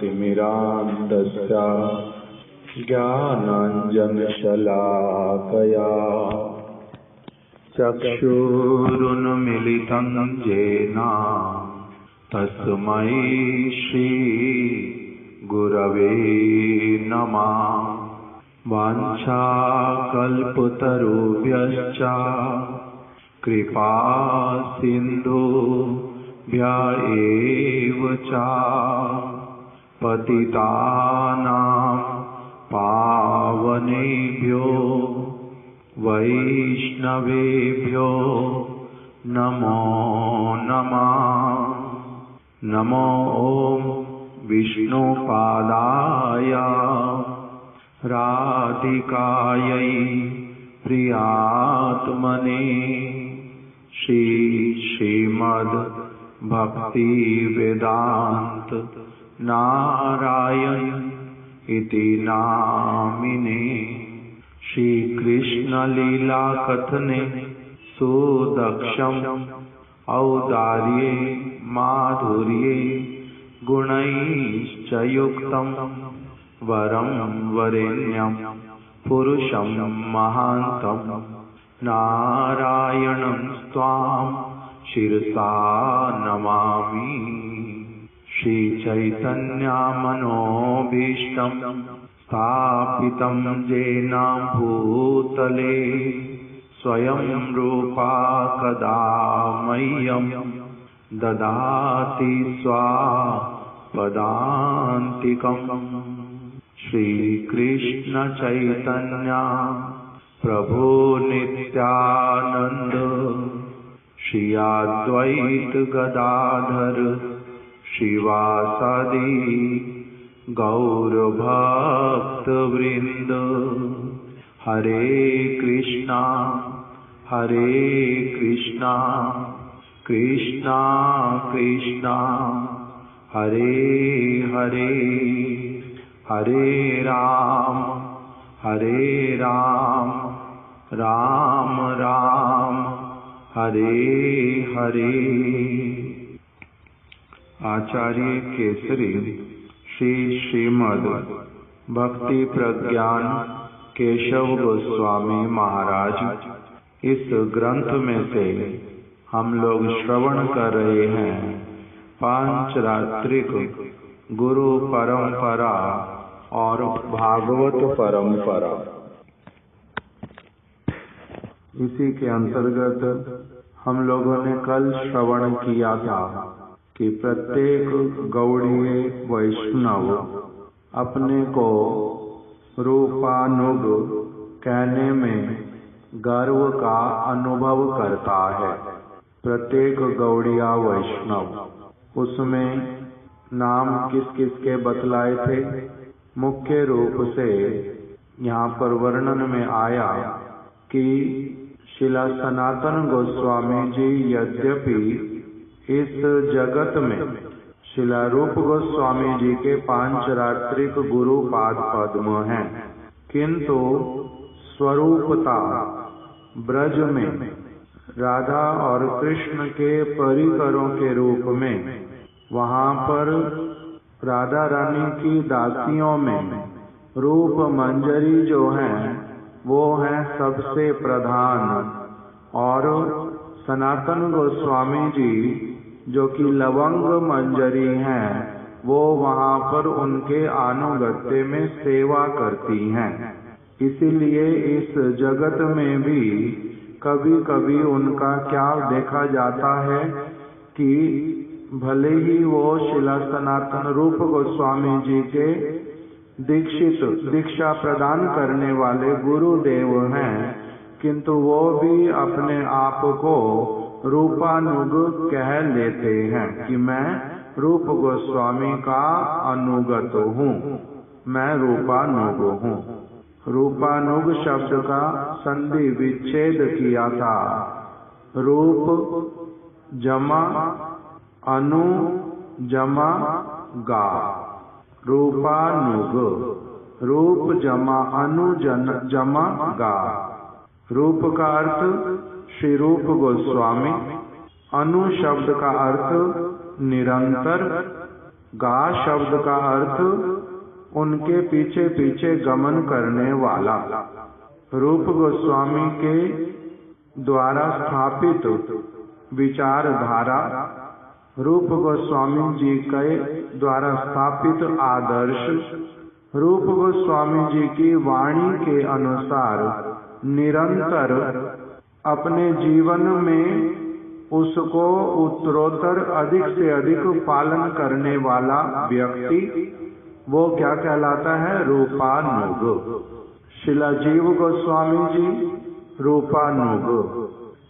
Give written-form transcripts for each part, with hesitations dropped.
ज्ञानतिमिरान्धस्य ज्ञानाञ्जनशलाकया चक्षुरुन्मीलितं येन तस्मै श्रीगुरवे नमः। वाञ्छाकल्पतरुभ्यश्च कृपा सिन्धुभ्य एव च पतितानां पावनेभ्यो वैष्णवेभ्यो नमो नमः। नमो ॐ विष्णुपादाय राधिकायै प्रियात्मने श्रीमद् भक्ति वेदांत नारायण इति नामिने श्री कृष्ण लीला कथने सुदक्षम औदार्ये माधुर्ये गुणैश्च युक्तम वरं वरेण्यं पुरुषं महान्तं नारायणं स्वां शिरसा नमामि। श्री चैतन्य मनोभीष्टं स्थापितं येन भूतले स्वयं रूपा कदा मह्यं ददाति स्वापदान्तिकम्। श्री कृष्ण चैतन्य प्रभु नित्यानंद श्री अद्वैत गदाधर श्रीवासादि गौर भक्त वृंद। हरे कृष्णा कृष्णा कृष्णा हरे हरे, हरे राम राम राम हरे हरे। आचार्य केसरी श्रीमद् भक्ति प्रज्ञान केशव गोस्वामी महाराज इस ग्रंथ में से हम लोग श्रवण कर रहे हैं पांचरात्रिक गुरु परंपरा और भागवत परंपरा। इसी के अंतर्गत हम लोगों ने कल श्रवण किया था कि प्रत्येक गौड़ीय वैष्णव अपने को रूपानुग कहने में गर्व का अनुभव करता है। प्रत्येक गौड़िया वैष्णव, उसमें नाम किस किस के बतलाए थे? मुख्य रूप से यहाँ पर वर्णन में आया कि शिला सनातन गोस्वामी जी यद्यपि इस जगत में शिला रूप गोस्वामी जी के पांचरात्रिक गुरु पाद पद्म हैं, किंतु स्वरूपता ब्रज में राधा और कृष्ण के परिकरों के रूप में वहाँ पर राधा रानी की दासियों में रूप मंजरी जो हैं वो हैं सबसे प्रधान, और सनातन गोस्वामी जी जो कि लवंग मंजरी हैं वो वहाँ पर उनके अनुगत्य में सेवा करती हैं। इसीलिए इस जगत में भी कभी कभी उनका क्या देखा जाता है कि भले ही वो शिला सनातन रूप गोस्वामी जी के दीक्षा प्रदान करने वाले गुरुदेव हैं, किंतु वो भी अपने आप को रूपानुग कह लेते हैं कि मैं रूप गोस्वामी का अनुगत हूँ, मैं रूपानुग हूँ। रूपानुग शब्द का संधि विच्छेद किया था। रूप जमा अनु जमा गा, रूपानुग। रूप जमा अनु जमा गा। रूप का अर्थ श्री रूप गोस्वामी, अनु शब्द का अर्थ निरंतर, गा शब्द का अर्थ उनके पीछे पीछे गमन करने वाला। रूप गोस्वामी के द्वारा स्थापित विचारधारा, रूप गोस्वामी जी के द्वारा स्थापित आदर्श, रूप गोस्वामी जी की वाणी के अनुसार निरंतर अपने जीवन में उसको उत्तरोत्तर अधिक से अधिक पालन करने वाला व्यक्ति, वो क्या कहलाता है? रूपानुग। शिला जीव गोस्वामी जी रूपानुग,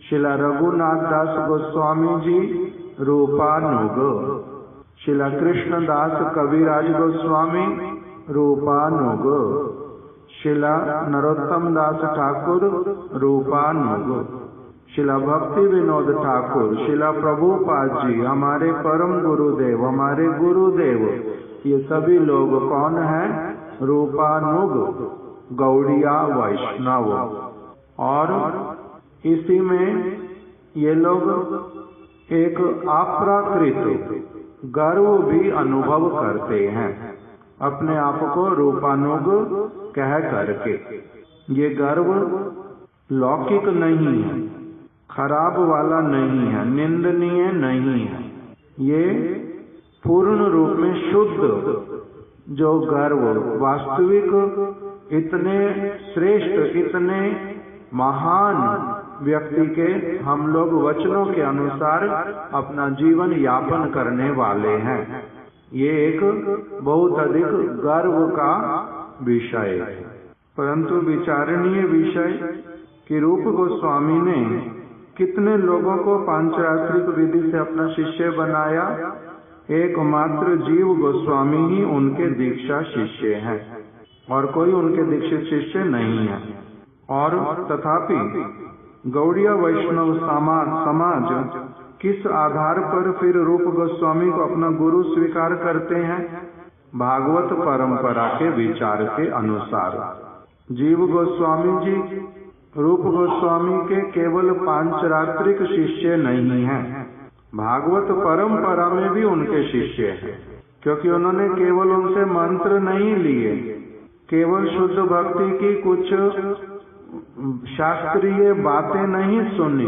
शिला रघुनाथ दास गोस्वामी जी रूपानुग, शिला कृष्णदास कविराज गोस्वामी रूपानुग, शिला नरोत्तम दास ठाकुर रूपानुग, शिला भक्ति विनोद ठाकुर, शिला प्रभुपाद जी, हमारे परम गुरुदेव, हमारे गुरुदेव, ये सभी लोग कौन हैं? रूपानुग गौड़िया वैष्णव। और इसी में ये लोग एक अप्राकृत गर्व भी अनुभव करते हैं, अपने आप को रूपानुग कह करके। ये गर्व लौकिक नहीं है, खराब वाला नहीं है, निंदनीय नहीं है। ये पूर्ण रूप में शुद्ध जो गर्व, वास्तविक इतने श्रेष्ठ, इतने महान व्यक्ति के हम लोग वचनों के अनुसार अपना जीवन यापन करने वाले हैं। ये एक बहुत अधिक गर्व का विषय है। परंतु विचारणीय विषय कि रूप गोस्वामी ने कितने लोगों को पांचरात्रिक विधि से अपना शिष्य बनाया। एकमात्र जीव गोस्वामी ही उनके दीक्षा शिष्य हैं और कोई उनके दीक्षित शिष्य नहीं है। और तथापि गौड़िया वैष्णव समाज किस आधार पर फिर रूप गोस्वामी को अपना गुरु स्वीकार करते हैं? भागवत परंपरा के विचार के अनुसार। जीव गोस्वामी जी रूप गोस्वामी के केवल पांचरात्रिक शिष्य नहीं हैं, भागवत परंपरा में भी उनके शिष्य हैं, क्योंकि उन्होंने केवल उनसे मंत्र नहीं लिए, केवल शुद्ध भक्ति की कुछ शास्त्रीय बातें नहीं सुनी,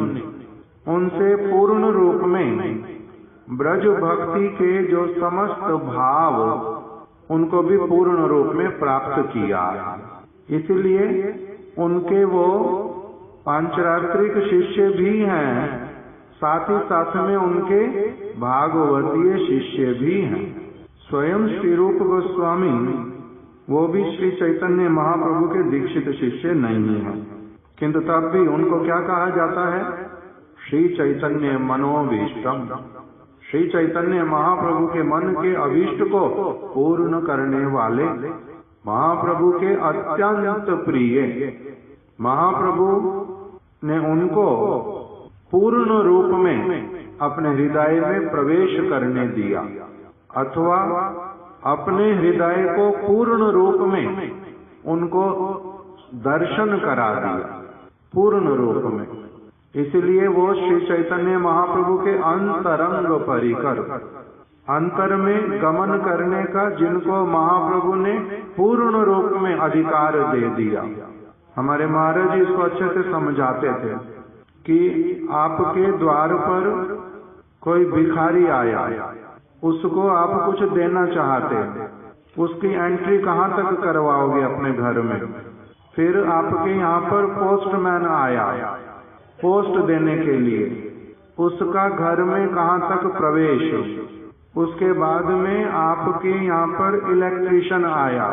उनसे पूर्ण रूप में ब्रज भक्ति के जो समस्त भाव उनको भी पूर्ण रूप में प्राप्त किया। इसलिए उनके वो पांचरात्रिक शिष्य भी हैं, साथ ही साथ में उनके भागवतीय शिष्य भी हैं। स्वयं श्री रूप गोस्वामी वो भी श्री चैतन्य महाप्रभु के दीक्षित शिष्य नहीं हैं, किंतु तब भी उनको क्या कहा जाता है? श्री चैतन्य मनोभीष्टम। श्री चैतन्य महाप्रभु के मन के अभीष्ट को पूर्ण करने वाले, महाप्रभु के अत्यंत प्रिय। महाप्रभु ने उनको पूर्ण रूप में अपने हृदय में प्रवेश करने दिया, अथवा अपने हृदय को पूर्ण रूप में उनको दर्शन करा दिया, पूर्ण रूप में। इसलिए वो श्री चैतन्य महाप्रभु के अंतरंग परिकर, अंतर में गमन करने का जिनको महाप्रभु ने पूर्ण रूप में अधिकार दे दिया। हमारे महाराज जी इसको अच्छे से समझाते थे कि आपके द्वार पर कोई भिखारी आया, उसको आप कुछ देना चाहते, उसकी एंट्री कहाँ तक करवाओगे अपने घर में? फिर आपके यहाँ पर पोस्टमैन आया पोस्ट देने के लिए, उसका घर में कहाँ तक प्रवेश, उसके बाद में आपके यहाँ पर इलेक्ट्रिशियन आया,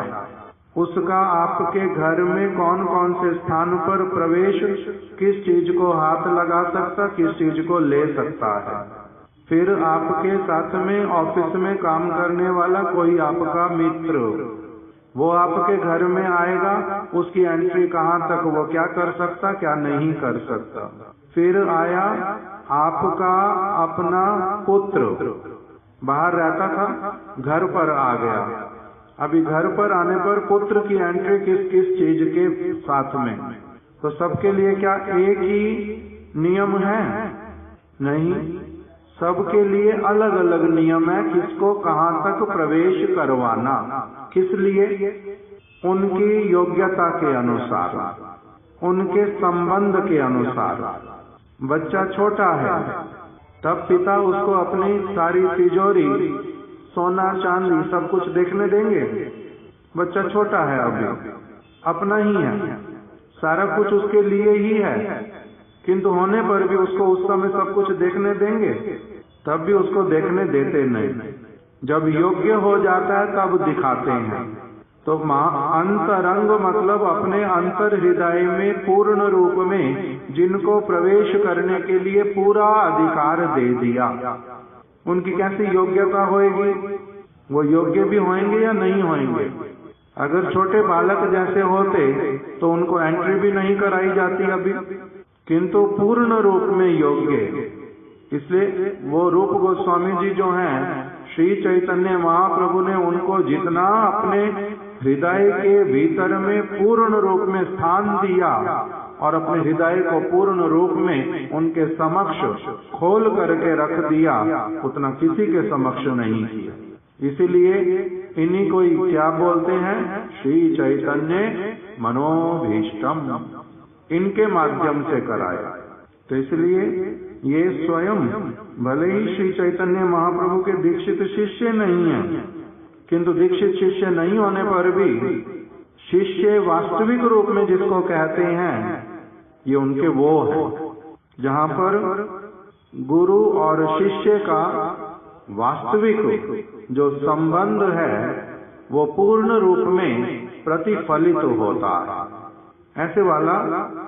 उसका आपके घर में कौन कौन से स्थान पर प्रवेश, किस चीज को हाथ लगा सकता, किस चीज को ले सकता है। फिर आपके साथ में ऑफिस में काम करने वाला कोई आपका मित्र, वो आपके घर में आएगा, उसकी एंट्री कहाँ तक, वो क्या कर सकता, क्या नहीं कर सकता। फिर आया आपका अपना पुत्र, बाहर रहता था, घर पर आ गया। अभी घर पर आने पर पुत्र की एंट्री किस किस चीज के साथ में? तो सबके लिए क्या एक ही नियम है? नहीं, सबके लिए अलग अलग नियम है किसको कहाँ तक प्रवेश करवाना, किस लिए, उनकी योग्यता के अनुसार, उनके संबंध के अनुसार। बच्चा छोटा है तब पिता उसको अपनी सारी तिजोरी, सोना चांदी सब कुछ देखने देंगे? बच्चा छोटा है, अभी अपना ही है, सारा कुछ उसके लिए ही है, किंतु होने पर भी उसको उस समय सब कुछ देखने देंगे? तब भी उसको देखने देते नहीं। जब योग्य हो जाता है तब दिखाते हैं। तो अंतरंग मतलब अपने अंतर हृदय में पूर्ण रूप में जिनको प्रवेश करने के लिए पूरा अधिकार दे दिया, उनकी कैसी योग्यता होएगी? वो योग्य भी होंगे या नहीं होंगे? अगर छोटे बालक जैसे होते तो उनको एंट्री भी नहीं कराई जाती अभी, किंतु पूर्ण रूप में योग्य। इसलिए वो रूप गोस्वामी जी जो हैं, श्री चैतन्य महाप्रभु ने उनको जितना अपने हृदय के भीतर में पूर्ण रूप में स्थान दिया और अपने हृदय को पूर्ण रूप में उनके समक्ष खोल करके रख दिया, उतना किसी के समक्ष नहीं किया। इसीलिए इन्हीं को क्या बोलते हैं? श्री चैतन्य मनोभीष्टम, इनके माध्यम से कराया। तो इसलिए ये स्वयं भले ही श्री चैतन्य महाप्रभु के दीक्षित शिष्य नहीं है, किंतु दीक्षित शिष्य नहीं होने पर भी शिष्य वास्तविक रूप में जिसको कहते हैं, ये उनके वो है जहाँ पर गुरु और शिष्य का वास्तविक जो संबंध है वो पूर्ण रूप में प्रतिफलित होता है। ऐसे वाला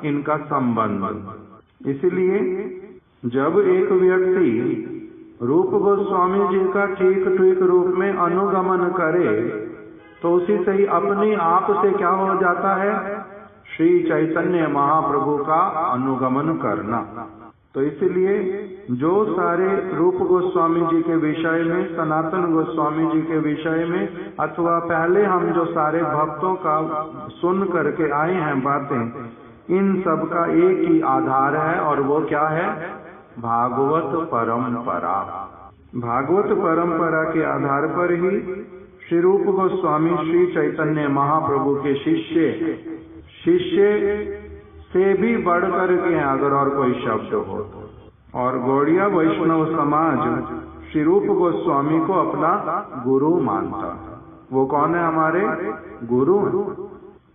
इनका संबंध। इसलिए जब एक व्यक्ति रूप गोस्वामी जी का ठीक ठीक रूप में अनुगमन करे तो उसी से ही अपने आप से क्या हो जाता है? श्री चैतन्य महाप्रभु का अनुगमन करना। तो इसलिए जो सारे रूप गोस्वामी जी के विषय में, सनातन गोस्वामी जी के विषय में, अथवा पहले हम जो सारे भक्तों का सुन करके आए हैं बातें, इन सब का एक ही आधार है और वो क्या है? भागवत परंपरा। भागवत परंपरा के आधार पर ही श्री रूप गोस्वामी श्री चैतन्य महाप्रभु के शिष्य से भी बढ़कर के अगर और कोई शब्द हो, और गौड़िया वैष्णव समाज श्री रूप गोस्वामी को अपना गुरु मानता। वो कौन है? हमारे गुरु।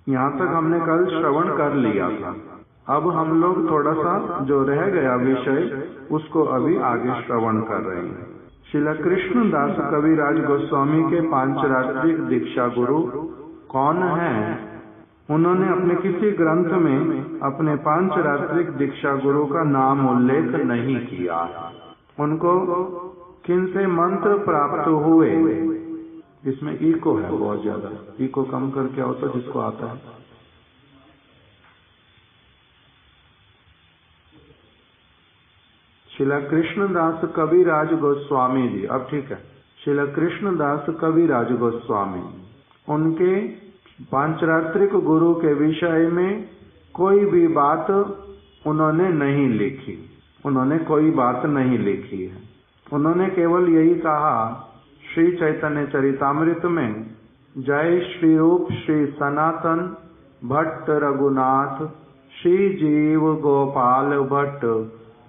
यहाँ तक हमने कल श्रवण कर लिया था। अब हम लोग थोड़ा सा जो रह गया विषय उसको अभी आगे श्रवण कर रहे हैं। श्रील कृष्णदास कविराज गोस्वामी के पांचरात्रिक दीक्षा गुरु कौन हैं? उन्होंने अपने किसी ग्रंथ में अपने पांचरात्रिक दीक्षा गुरु का नाम उल्लेख नहीं किया। उनको किन से मंत्र प्राप्त हुए? इसमें इको है बहुत ज्यादा, इको कम करके आओ तो जिसको आता है। श्रील कृष्णदास कविराज गोस्वामी जी, अब ठीक है, श्रील कृष्णदास कविराज गोस्वामी, उनके पांचरात्रिक गुरु के विषय में कोई भी बात उन्होंने नहीं लिखी। उन्होंने कोई बात नहीं लिखी है। उन्होंने केवल यही कहा श्री चैतन्य चरितामृत में, जय श्री रूप श्री सनातन भट्ट रघुनाथ श्री जीव गोपाल भट्ट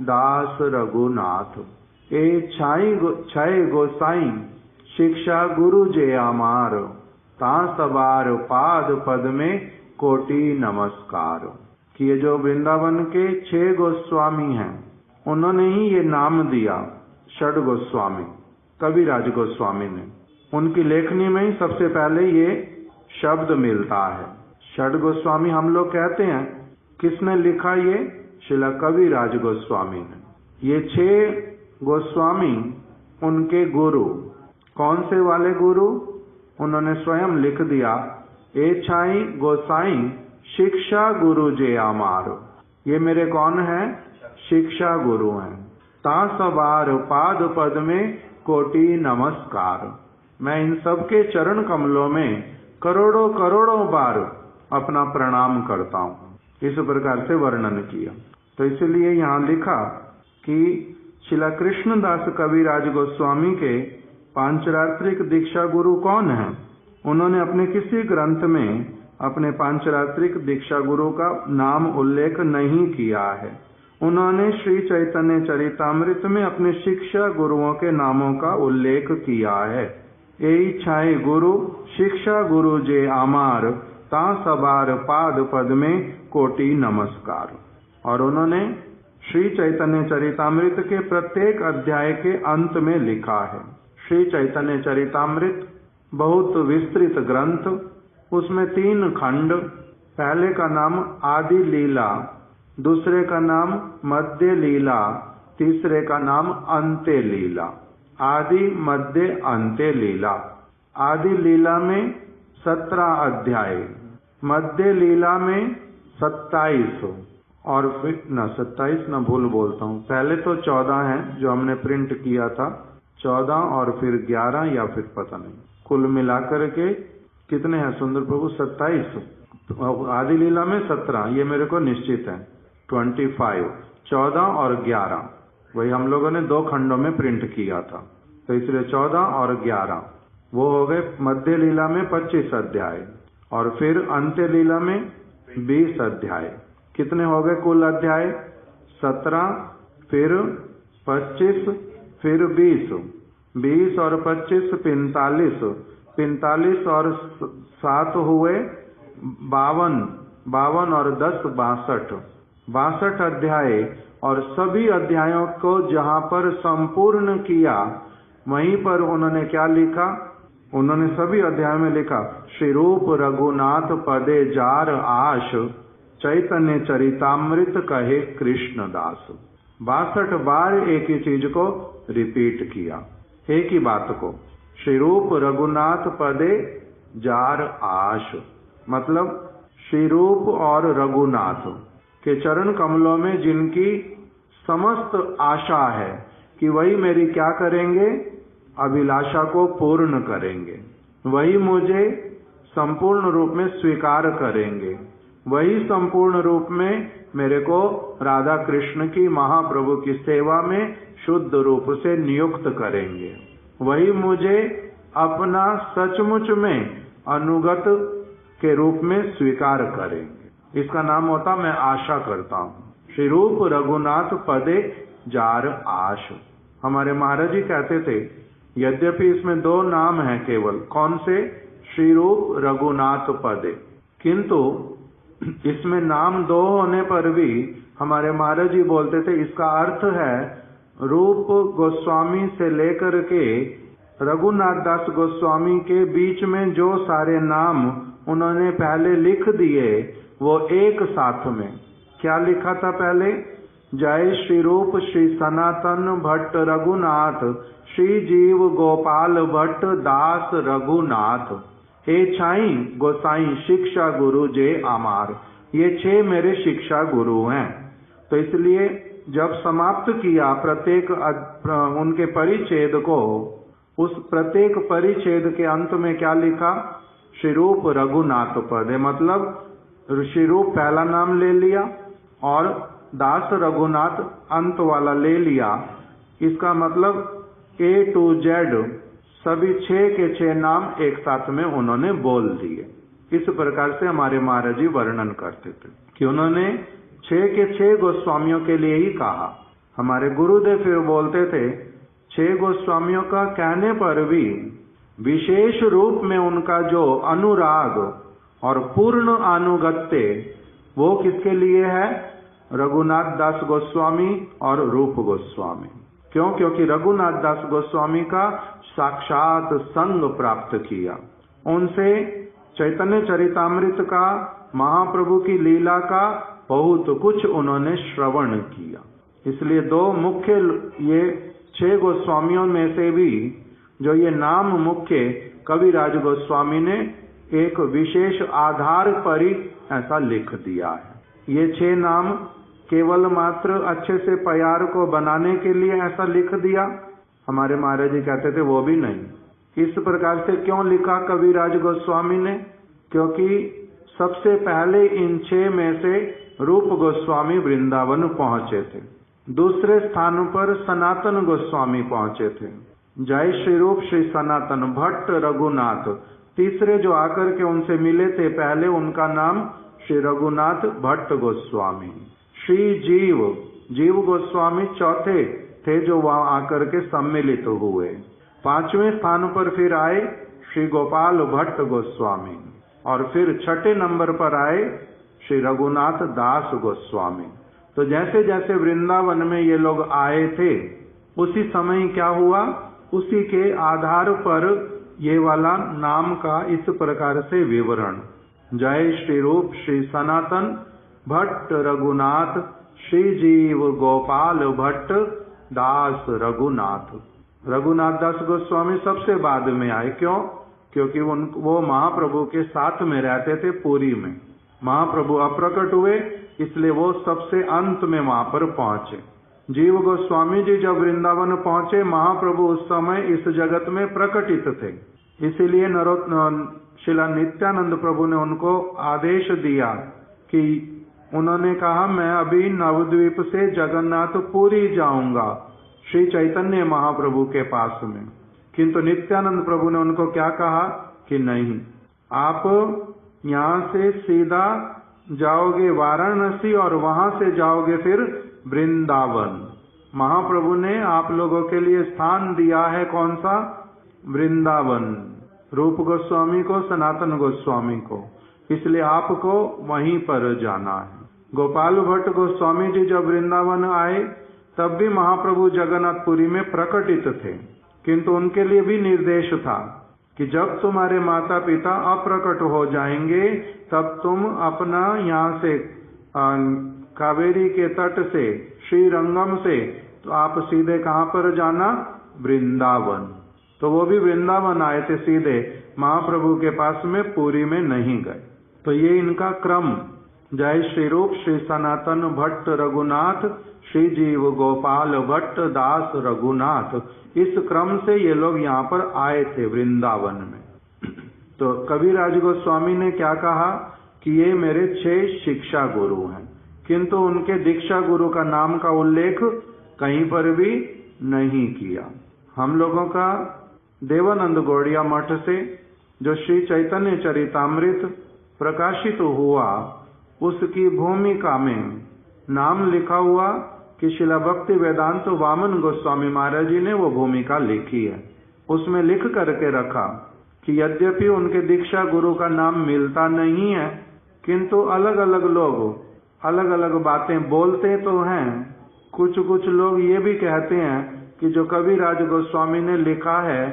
दास रघुनाथ, ए छय गोसाई शिक्षा गुरु जे आमार, ता सवार पाद पद में कोटि नमस्कार। कि ये जो वृंदावन के 6 गोस्वामी हैं, उन्होंने ही ये नाम दिया षड गोस्वामी, कविराज गोस्वामी ने। उनकी लेखनी में ही सबसे पहले ये शब्द मिलता है षड गोस्वामी। हम लोग कहते हैं, किसने लिखा? ये श्रील कविराज गोस्वामी ने। ये 6 गोस्वामी उनके गुरु। कौन से वाले गुरु? उन्होंने स्वयं लिख दिया, ए छाई गोसाई शिक्षा गुरु जे आमार। ये मेरे कौन है? शिक्षा गुरु हैं। ता सवार पाद पद में कोटि नमस्कार। मैं इन सबके चरण कमलों में करोड़ों करोड़ों बार अपना प्रणाम करता हूँ। इस प्रकार से वर्णन किया। तो इसलिए यहाँ लिखा कि शिला कृष्णदास कविराज गोस्वामी के पांचरात्रिक दीक्षा गुरु कौन है? उन्होंने अपने किसी ग्रंथ में अपने पांचरात्रिक दीक्षा गुरु का नाम उल्लेख नहीं किया है। उन्होंने श्री चैतन्य चरितामृत में अपने शिक्षा गुरुओं के नामों का उल्लेख किया है। यही छाए गुरु शिक्षा गुरु जे आमार, ता सबार पाद पद में कोटि नमस्कार। और उन्होंने श्री चैतन्य चरितामृत के प्रत्येक अध्याय के अंत में लिखा है। श्री चैतन्य चरितामृत बहुत विस्तृत ग्रंथ, उसमें 3 खंड। पहले का नाम आदि लीला, दूसरे का नाम मध्य लीला, तीसरे का नाम अंत्य लीला। आदि मध्य अंत्य लीला। आदि लीला में 17 अध्याय, मध्य लीला में 27 और फिर 27 न भूल बोलता हूँ, पहले तो 14 है जो हमने प्रिंट किया था, 14 और फिर 11 या फिर पता नहीं, कुल मिलाकर के कितने हैं सुंदर प्रभु? 27। आदि लीला में 17, ये मेरे को निश्चित है। 25, 14 और 11, वही हम लोगों ने 2 खंडों में प्रिंट किया था, तो इसलिए 14 और 11 वो हो गए। मध्य लीला में 25 अध्याय और फिर अंत्य लीला में 20 अध्याय। कितने हो गए कुल अध्याय? 17, फिर 25, फिर 20, 20 और 25 45, 45 और 7 हुए 52, 52 और 10 62, 62 अध्याय। और सभी अध्यायों को जहाँ पर संपूर्ण किया, वहीं पर उन्होंने क्या लिखा? उन्होंने सभी अध्याय में लिखा, श्री रूप रघुनाथ पदे जार आश, चैतन्य चरितामृत कहे कृष्णदास। 62 बार एक ही चीज को रिपीट किया, एक ही बात को। श्री रूप रघुनाथ पदे जार आश, मतलब श्री रूप और रघुनाथ के चरण कमलों में जिनकी समस्त आशा है कि वही मेरी क्या करेंगे? अभिलाषा को पूर्ण करेंगे, वही मुझे संपूर्ण रूप में स्वीकार करेंगे, वही संपूर्ण रूप में मेरे को राधा कृष्ण की महाप्रभु की सेवा में शुद्ध रूप से नियुक्त करेंगे, वही मुझे अपना सचमुच में अनुगत के रूप में स्वीकार करेंगे। इसका नाम होता मैं आशा करता हूँ। श्री रूप रघुनाथ पदे जार आश। हमारे महाराज जी कहते थे, यद्यपि इसमें 2 नाम हैं केवल, कौन से? श्री रूप रघुनाथ पदे, किंतु इसमें नाम 2 होने पर भी हमारे महाराज जी बोलते थे इसका अर्थ है रूप गोस्वामी से लेकर के रघुनाथ दास गोस्वामी के बीच में जो सारे नाम उन्होंने पहले लिख दिए, वो एक साथ में। क्या लिखा था पहले? जय श्री रूप श्री सनातन भट्ट रघुनाथ, श्री जीव गोपाल भट्ट दास रघुनाथ, हे छाई गोसाई शिक्षा गुरु जे आमार। ये 6 मेरे शिक्षा गुरु हैं। तो इसलिए जब समाप्त किया प्रत्येक उनके परिच्छेद को, उस प्रत्येक परिच्छेद के अंत में क्या लिखा? श्री रूप रघुनाथ पद, मतलब श्री रूप पहला नाम ले लिया और दास रघुनाथ अंत वाला ले लिया। इसका मतलब A to Z सभी 6 के 6 नाम एक साथ में उन्होंने बोल दिए। इस प्रकार से हमारे महाराज जी वर्णन करते थे कि उन्होंने 6 के 6 गोस्वामियों के लिए ही कहा। हमारे गुरुदेव फिर बोलते थे 6 गोस्वामियों का कहने पर भी विशेष रूप में उनका जो अनुराग और पूर्ण अनुगत्य वो किसके लिए है? रघुनाथ दास गोस्वामी और रूप गोस्वामी। क्यों? क्योंकि रघुनाथ दास गोस्वामी का साक्षात संग प्राप्त किया, उनसे चैतन्य चरितामृत का, महाप्रभु की लीला का बहुत कुछ उन्होंने श्रवण किया। इसलिए 2 मुख्य, ये 6 गोस्वामियों में से भी जो ये नाम मुख्य कविराज गोस्वामी ने एक विशेष आधार पर ही ऐसा लिख दिया है। ये 6 नाम केवल मात्र अच्छे से प्यार को बनाने के लिए ऐसा लिख दिया? हमारे महाराज जी कहते थे वो भी नहीं। इस प्रकार से क्यों लिखा कविराज गोस्वामी ने? क्योंकि सबसे पहले इन 6 में से रूप गोस्वामी वृंदावन पहुंचे थे। दूसरे स्थान पर सनातन गोस्वामी पहुंचे थे। जय श्री रूप श्री सनातन भट्ट रघुनाथ तीसरे जो आकर के उनसे मिले थे, पहले उनका नाम श्री रघुनाथ भट्ट गोस्वामी। श्री जीव गोस्वामी चौथे थे जो वहां आकर के सम्मिलित हुए। पांचवें स्थान पर फिर आए श्री गोपाल भट्ट गोस्वामी और फिर छठे नंबर पर आए श्री रघुनाथ दास गोस्वामी। तो जैसे जैसे वृंदावन में ये लोग आए थे, उसी समय क्या हुआ, उसी के आधार पर ये वाला नाम का इस प्रकार से विवरण। जय श्री रूप श्री सनातन भट्ट रघुनाथ श्री जीव गोपाल भट्ट दास रघुनाथ। रघुनाथ दास गोस्वामी सबसे बाद में आए। क्यों? क्योंकि वो महाप्रभु के साथ में रहते थे पुरी में। महाप्रभु अप्रकट हुए, इसलिए वो सबसे अंत में वहां पर पहुंचे। जीव गोस्वामी जी जब वृंदावन पहुंचे, महाप्रभु उस समय इस जगत में प्रकटित थे। इसीलिए श्रीला नित्यानंद प्रभु ने उनको आदेश दिया कि उन्होंने कहा, मैं अभी नवद्वीप से जगन्नाथपुरी जाऊंगा श्री चैतन्य महाप्रभु के पास में। किंतु नित्यानंद प्रभु ने उनको क्या कहा कि नहीं, आप यहाँ से सीधा जाओगे वाराणसी और वहां से जाओगे फिर वृंदावन। महाप्रभु ने आप लोगों के लिए स्थान दिया है, कौन सा? वृंदावन। रूप गोस्वामी को, सनातन गोस्वामी को, इसलिए आपको वहीं पर जाना है। गोपाल भट्ट गोस्वामी जी जब वृंदावन आए, तब भी महाप्रभु जगन्नाथपुरी में प्रकटित थे, किंतु उनके लिए भी निर्देश था कि जब तुम्हारे माता पिता अप्रकट हो जाएंगे, तब तुम अपना यहाँ से कावेरी के तट से, श्रीरंगम से, तो आप सीधे कहाँ पर जाना? वृंदावन। तो वो भी वृंदावन आए थे सीधे, महाप्रभु के पास में पुरी में नहीं गए। तो ये इनका क्रम। जय श्री रूप श्री सनातन भट्ट रघुनाथ श्री जीव गोपाल भट्ट दास रघुनाथ, इस क्रम से ये लोग यहाँ पर आए थे वृंदावन में। तो कविराज गोस्वामी ने क्या कहा कि ये मेरे 6 शिक्षा गुरु हैं, किंतु उनके दीक्षा गुरु का नाम का उल्लेख कहीं पर भी नहीं किया। हम लोगों का देवानंद गौड़िया मठ से जो श्री चैतन्य चरितामृत प्रकाशित हुआ, उसकी भूमिका में नाम लिखा हुआ कि शिला भक्ति वेदांत वामन गोस्वामी महाराज जी ने वो भूमिका लिखी है। उसमें लिख करके रखा कि यद्यपि उनके दीक्षा गुरु का नाम मिलता नहीं है, किंतु अलग अलग लोग अलग अलग बातें बोलते तो हैं। कुछ कुछ लोग ये भी कहते हैं कि जो कविराज गोस्वामी ने लिखा है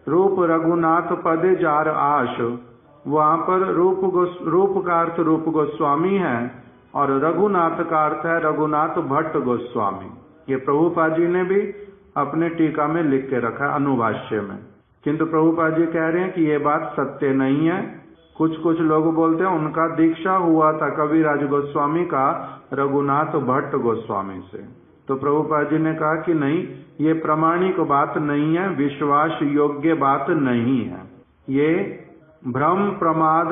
रूप रघुनाथ पदे जार आश, वहां पर रूप का अर्थ रूप गोस्वामी है और रघुनाथ का अर्थ है रघुनाथ भट्ट गोस्वामी। ये प्रभुपाद जी ने भी अपने टीका में लिख के रखा है अनुभाष्य में, किंतु प्रभुपाद जी कह रहे हैं कि ये बात सत्य नहीं है। कुछ कुछ लोग बोलते हैं उनका दीक्षा हुआ था कविराज गोस्वामी का रघुनाथ भट्ट गोस्वामी से। तो प्रभुपाद जी ने कहा कि नहीं, ये प्रामाणिक बात नहीं है, विश्वास योग्य बात नहीं है। ये भ्रम प्रमाद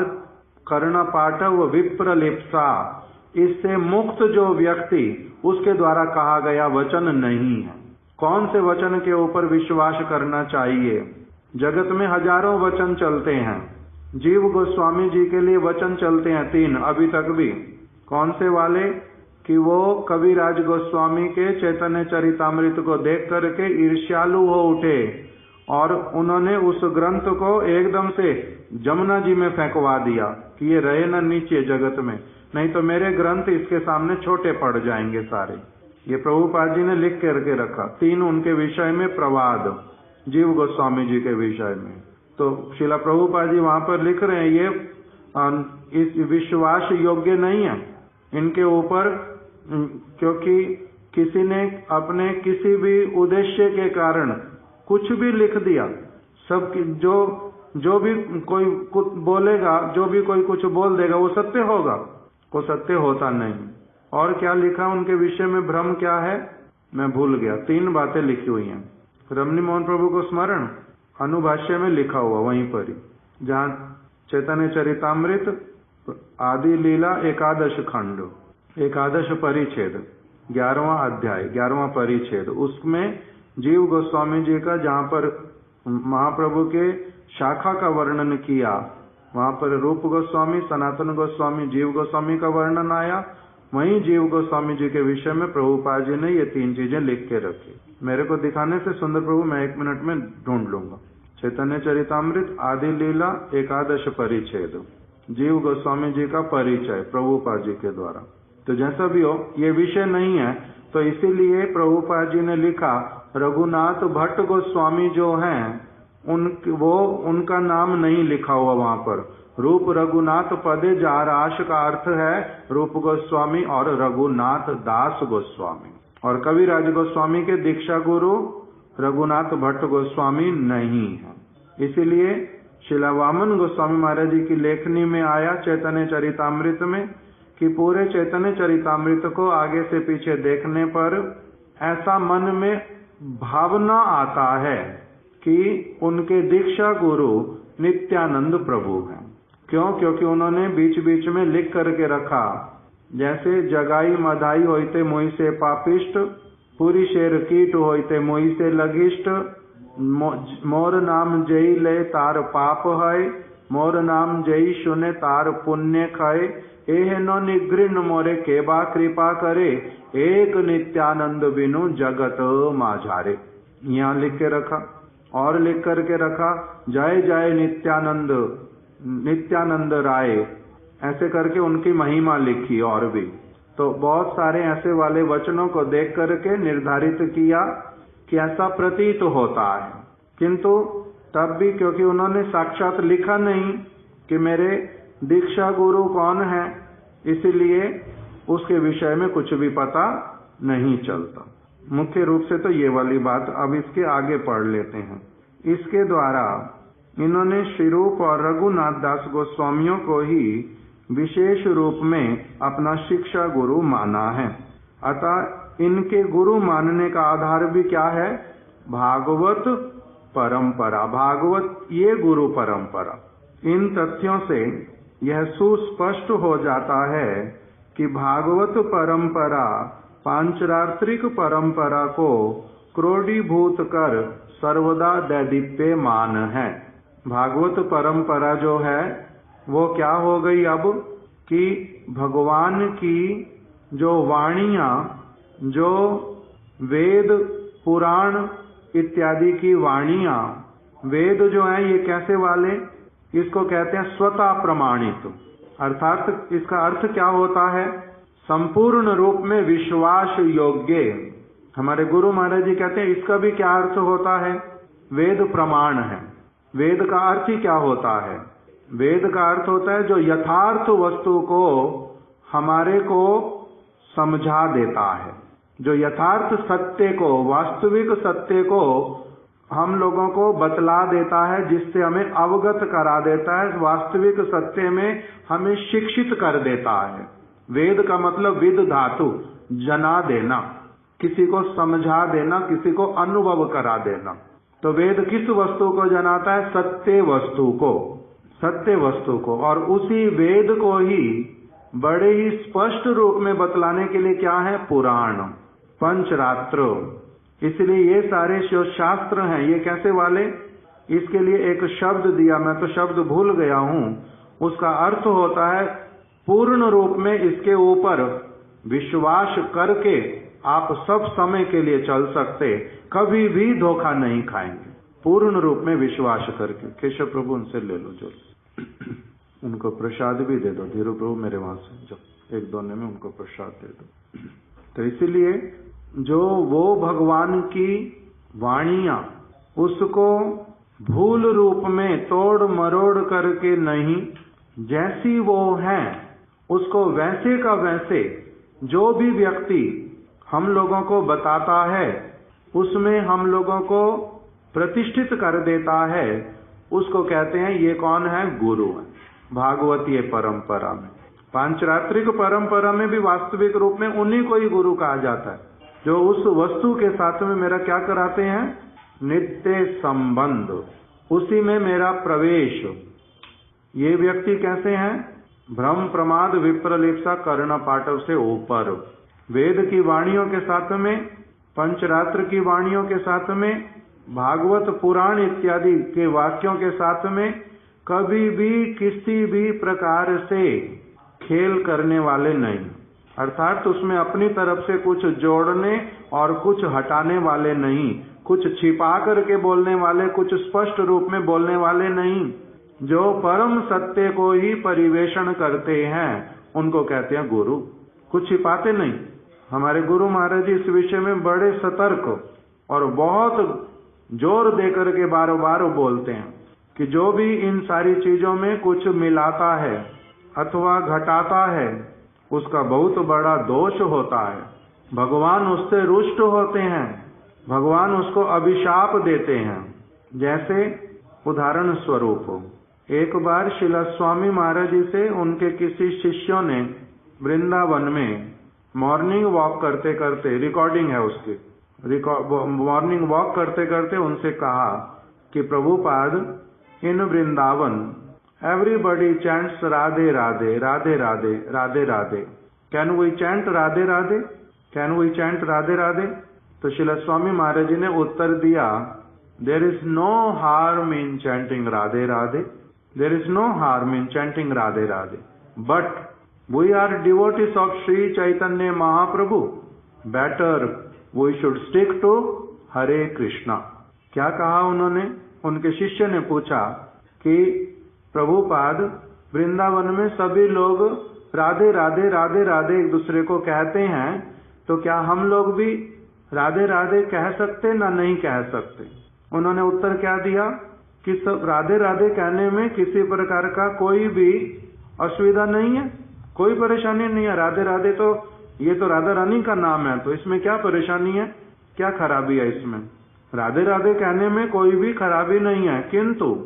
कर्ण पाठ व विप्रलिप्सा, इससे मुक्त जो व्यक्ति, उसके द्वारा कहा गया वचन नहीं है। कौन से वचन के ऊपर विश्वास करना चाहिए? जगत में हजारों वचन चलते हैं। जीव गोस्वामी जी के लिए वचन चलते हैं 3 अभी तक भी। कौन से वाले? कि वो कविराज गोस्वामी के चैतन्य चरितामृत को देख करके ईर्ष्यालु हो उठे और उन्होंने उस ग्रंथ को एकदम से जमुना जी में फेंकवा दिया कि ये रहे ना नीचे जगत में, नहीं तो मेरे ग्रंथ इसके सामने छोटे पड़ जाएंगे सारे। ये प्रभुपाद जी ने लिख करके रखा। 3 उनके विषय में प्रवाद, जीव गोस्वामी जी के विषय में। तो शिला प्रभुपाद जी वहां पर लिख रहे हैं ये इस विश्वास योग्य नहीं है इनके ऊपर, क्योंकि किसी ने अपने किसी भी उद्देश्य के कारण कुछ भी लिख दिया। सब जो भी कोई कुछ बोलेगा, जो भी कोई कुछ बोल देगा वो सत्य होगा, वो सत्य होता नहीं। और क्या लिखा उनके विषय में, भ्रम क्या है मैं भूल गया। 3 बातें लिखी हुई हैं। रमणी मोहन प्रभु को स्मरण अनुभाष्य में लिखा हुआ वहीं पर ही, जहाँ चैतन्य चरितामृत आदि लीला 11 खंड 11 परिच्छेद 11वां अध्याय 11वां परिच्छेद, उसमें जीव गोस्वामी जी का, जहाँ पर महाप्रभु के शाखा का वर्णन किया, वहां पर रूप गोस्वामी, सनातन गोस्वामी, जीव गोस्वामी का वर्णन आया। वहीं जीव गोस्वामी जी के विषय में प्रभुपाद जी ने ये 3 चीजें लिख के रखी। मेरे को दिखाने से सुंदर प्रभु मैं 1 मिनट में ढूंढ लूंगा। चैतन्य चरितामृत आदि लीला 11 परिच्छेद, जीव गोस्वामी जी का परिचय प्रभुपाद जी के द्वारा। तो जैसा भी हो, ये विषय नहीं है, तो इसीलिए प्रभुपाद जी ने लिखा रघुनाथ भट्ट गोस्वामी जो हैं उनका नाम नहीं लिखा हुआ वहां पर। रूप रघुनाथ पदे जाराश का अर्थ है रूप गोस्वामी और रघुनाथ दास गोस्वामी, और कविराज गोस्वामी के दीक्षा गुरु रघुनाथ भट्ट गोस्वामी नहीं है। इसीलिए शिला वामन गोस्वामी महाराज जी की लेखनी में आया चैतन्य चरितामृत में कि पूरे चैतन्य चरितामृत को आगे से पीछे देखने पर ऐसा मन में भावना आता है कि उनके दीक्षा गुरु नित्यानंद प्रभु हैं। क्यों? क्योंकि उन्होंने बीच बीच में लिख करके रखा, जैसे जगाई मधाई होते मुई से पापिष्ट, पूरी शेर कीट होते मुई से लगिष्ट, मोर नाम जई ले तार पाप है, मोर नाम जई सुने तार पुण्य खाए, एहनो निगृण मोरे केबा कृपा करे, एक नित्यानंद बिनु जगत माझारे। यहाँ लिख के रखा, और लिख करके रखा जय जय नित्यानंद, नित्यानंद राय, ऐसे करके उनकी महिमा लिखी। और भी तो बहुत सारे ऐसे वाले वचनों को देख करके निर्धारित किया कि ऐसा प्रतीत होता है, किंतु तब भी क्योंकि उन्होंने साक्षात लिखा नहीं कि मेरे दीक्षा गुरु कौन है, इसलिए उसके विषय में कुछ भी पता नहीं चलता। मुख्य रूप से तो ये वाली बात, अब इसके आगे पढ़ लेते हैं। इसके द्वारा इन्होंने श्री रूप और रघुनाथ दास गोस्वामियों को ही विशेष रूप में अपना शिक्षा गुरु माना है। अतः इनके गुरु मानने का आधार भी क्या है? भागवत परंपरा। भागवत ये गुरु परंपरा। इन तथ्यों से यह सुस्पष्ट हो जाता है कि भागवत परंपरा पांचरात्रिक परंपरा को क्रोडीभूत कर सर्वदा दैदीप्यमान है। भागवत परंपरा जो है वो क्या हो गई अब कि भगवान की जो वाणियां, जो वेद पुराण इत्यादि की वाणियां, वेद जो है ये कैसे वाले, इसको कहते हैं स्वतः प्रमाणित। अर्थात इसका अर्थ क्या होता है? संपूर्ण रूप में विश्वास योग्य। हमारे गुरु महाराज जी कहते हैं इसका भी क्या अर्थ होता है? वेद प्रमाण है। वेद का अर्थ ही क्या होता है? वेद का अर्थ होता है जो यथार्थ वस्तु को हमारे को समझा देता है, जो यथार्थ सत्य को, वास्तविक सत्य को हम लोगों को बतला देता है, जिससे हमें अवगत करा देता है, वास्तविक सत्य में हमें शिक्षित कर देता है। वेद का मतलब विद धातु, जना देना, किसी को समझा देना, किसी को अनुभव करा देना। तो वेद किस वस्तु को जनाता है? सत्य वस्तु को, सत्य वस्तु को। और उसी वेद को ही बड़े ही स्पष्ट रूप में बतलाने के लिए क्या है? पुराण, पंचरात्र। इसलिए ये सारे जो शास्त्र हैं ये कैसे वाले? इसके लिए एक शब्द दिया, मैं तो शब्द भूल गया हूं, उसका अर्थ होता है पूर्ण रूप में इसके ऊपर विश्वास करके आप सब समय के लिए चल सकते, कभी भी धोखा नहीं खाएंगे। पूर्ण रूप में विश्वास करके। केशव प्रभु उनसे ले लो, जो उनको प्रसाद भी दे दो। धीरू प्रभु मेरे वहां से जो 1-2 में उनको प्रसाद दे दो। तो इसीलिए जो वो भगवान की वाणियां, उसको भूल रूप में तोड़ मरोड़ करके नहीं, जैसी वो है उसको वैसे का वैसे जो भी व्यक्ति हम लोगों को बताता है, उसमें हम लोगों को प्रतिष्ठित कर देता है, उसको कहते हैं ये कौन है? गुरु है। भागवतीय परंपरा में, पांचरात्रिक परंपरा में भी वास्तविक रूप में उन्हीं को ही गुरु कहा जाता है, जो उस वस्तु के साथ में मेरा क्या कराते हैं? नित्य संबंध, उसी में मेरा प्रवेश। ये व्यक्ति कैसे हैं? भ्रम प्रमाद विप्रलिप्सा कर्ण पाटव से ऊपर। वेद की वाणियों के साथ में, पंचरात्र की वाणियों के साथ में, भागवत पुराण इत्यादि के वाक्यों के साथ में कभी भी किसी भी प्रकार से खेल करने वाले नहीं, अर्थात उसमें अपनी तरफ से कुछ जोड़ने और कुछ हटाने वाले नहीं, कुछ छिपा करके बोलने वाले, कुछ स्पष्ट रूप में बोलने वाले नहीं। जो परम सत्य को ही परिवेषण करते हैं उनको कहते हैं गुरु। कुछ छिपाते नहीं। हमारे गुरु महाराज जी इस विषय में बड़े सतर्क और बहुत जोर देकर के बार बार बोलते हैं कि जो भी इन सारी चीजों में कुछ मिलाता है अथवा घटाता है उसका बहुत बड़ा दोष होता है। भगवान उससे रुष्ट होते हैं, भगवान उसको अभिशाप देते हैं। जैसे उदाहरण स्वरूप, एक बार श्रील स्वामी महाराज जी से उनके किसी शिष्यों ने वृंदावन में मॉर्निंग वॉक करते करते, रिकॉर्डिंग है उसकी, मॉर्निंग वॉक करते करते उनसे कहा कि Prabhupada, in Vrindavan everybody chants Radhe Radhe Radhe Radhe Radhe Radhe, can we chant Radhe Radhe, can we chant Radhe Radhe? तो श्रील स्वामी महाराज जी ने उत्तर दिया, there is no harm in chanting Radhe Radhe, there is no harm in chanting Radhe Radhe, but we are devotees of Shri Chaitanya Mahaprabhu, better we should stick to Hare Krishna. क्या कहा उन्होंने? उनके शिष्य ने पूछा कि प्रभुपाद, वृंदावन में सभी लोग राधे राधे राधे राधे एक दूसरे को कहते हैं, तो क्या हम लोग भी राधे राधे कह सकते ना नहीं कह सकते? उन्होंने उत्तर क्या दिया कि सब राधे राधे कहने में किसी प्रकार का कोई भी असुविधा नहीं है, कोई परेशानी नहीं है। राधे राधे तो ये तो राधा रानी का नाम है, तो इसमें क्या परेशानी है, क्या खराबी है इसमें? राधे राधे कहने में कोई भी खराबी नहीं है, किंतु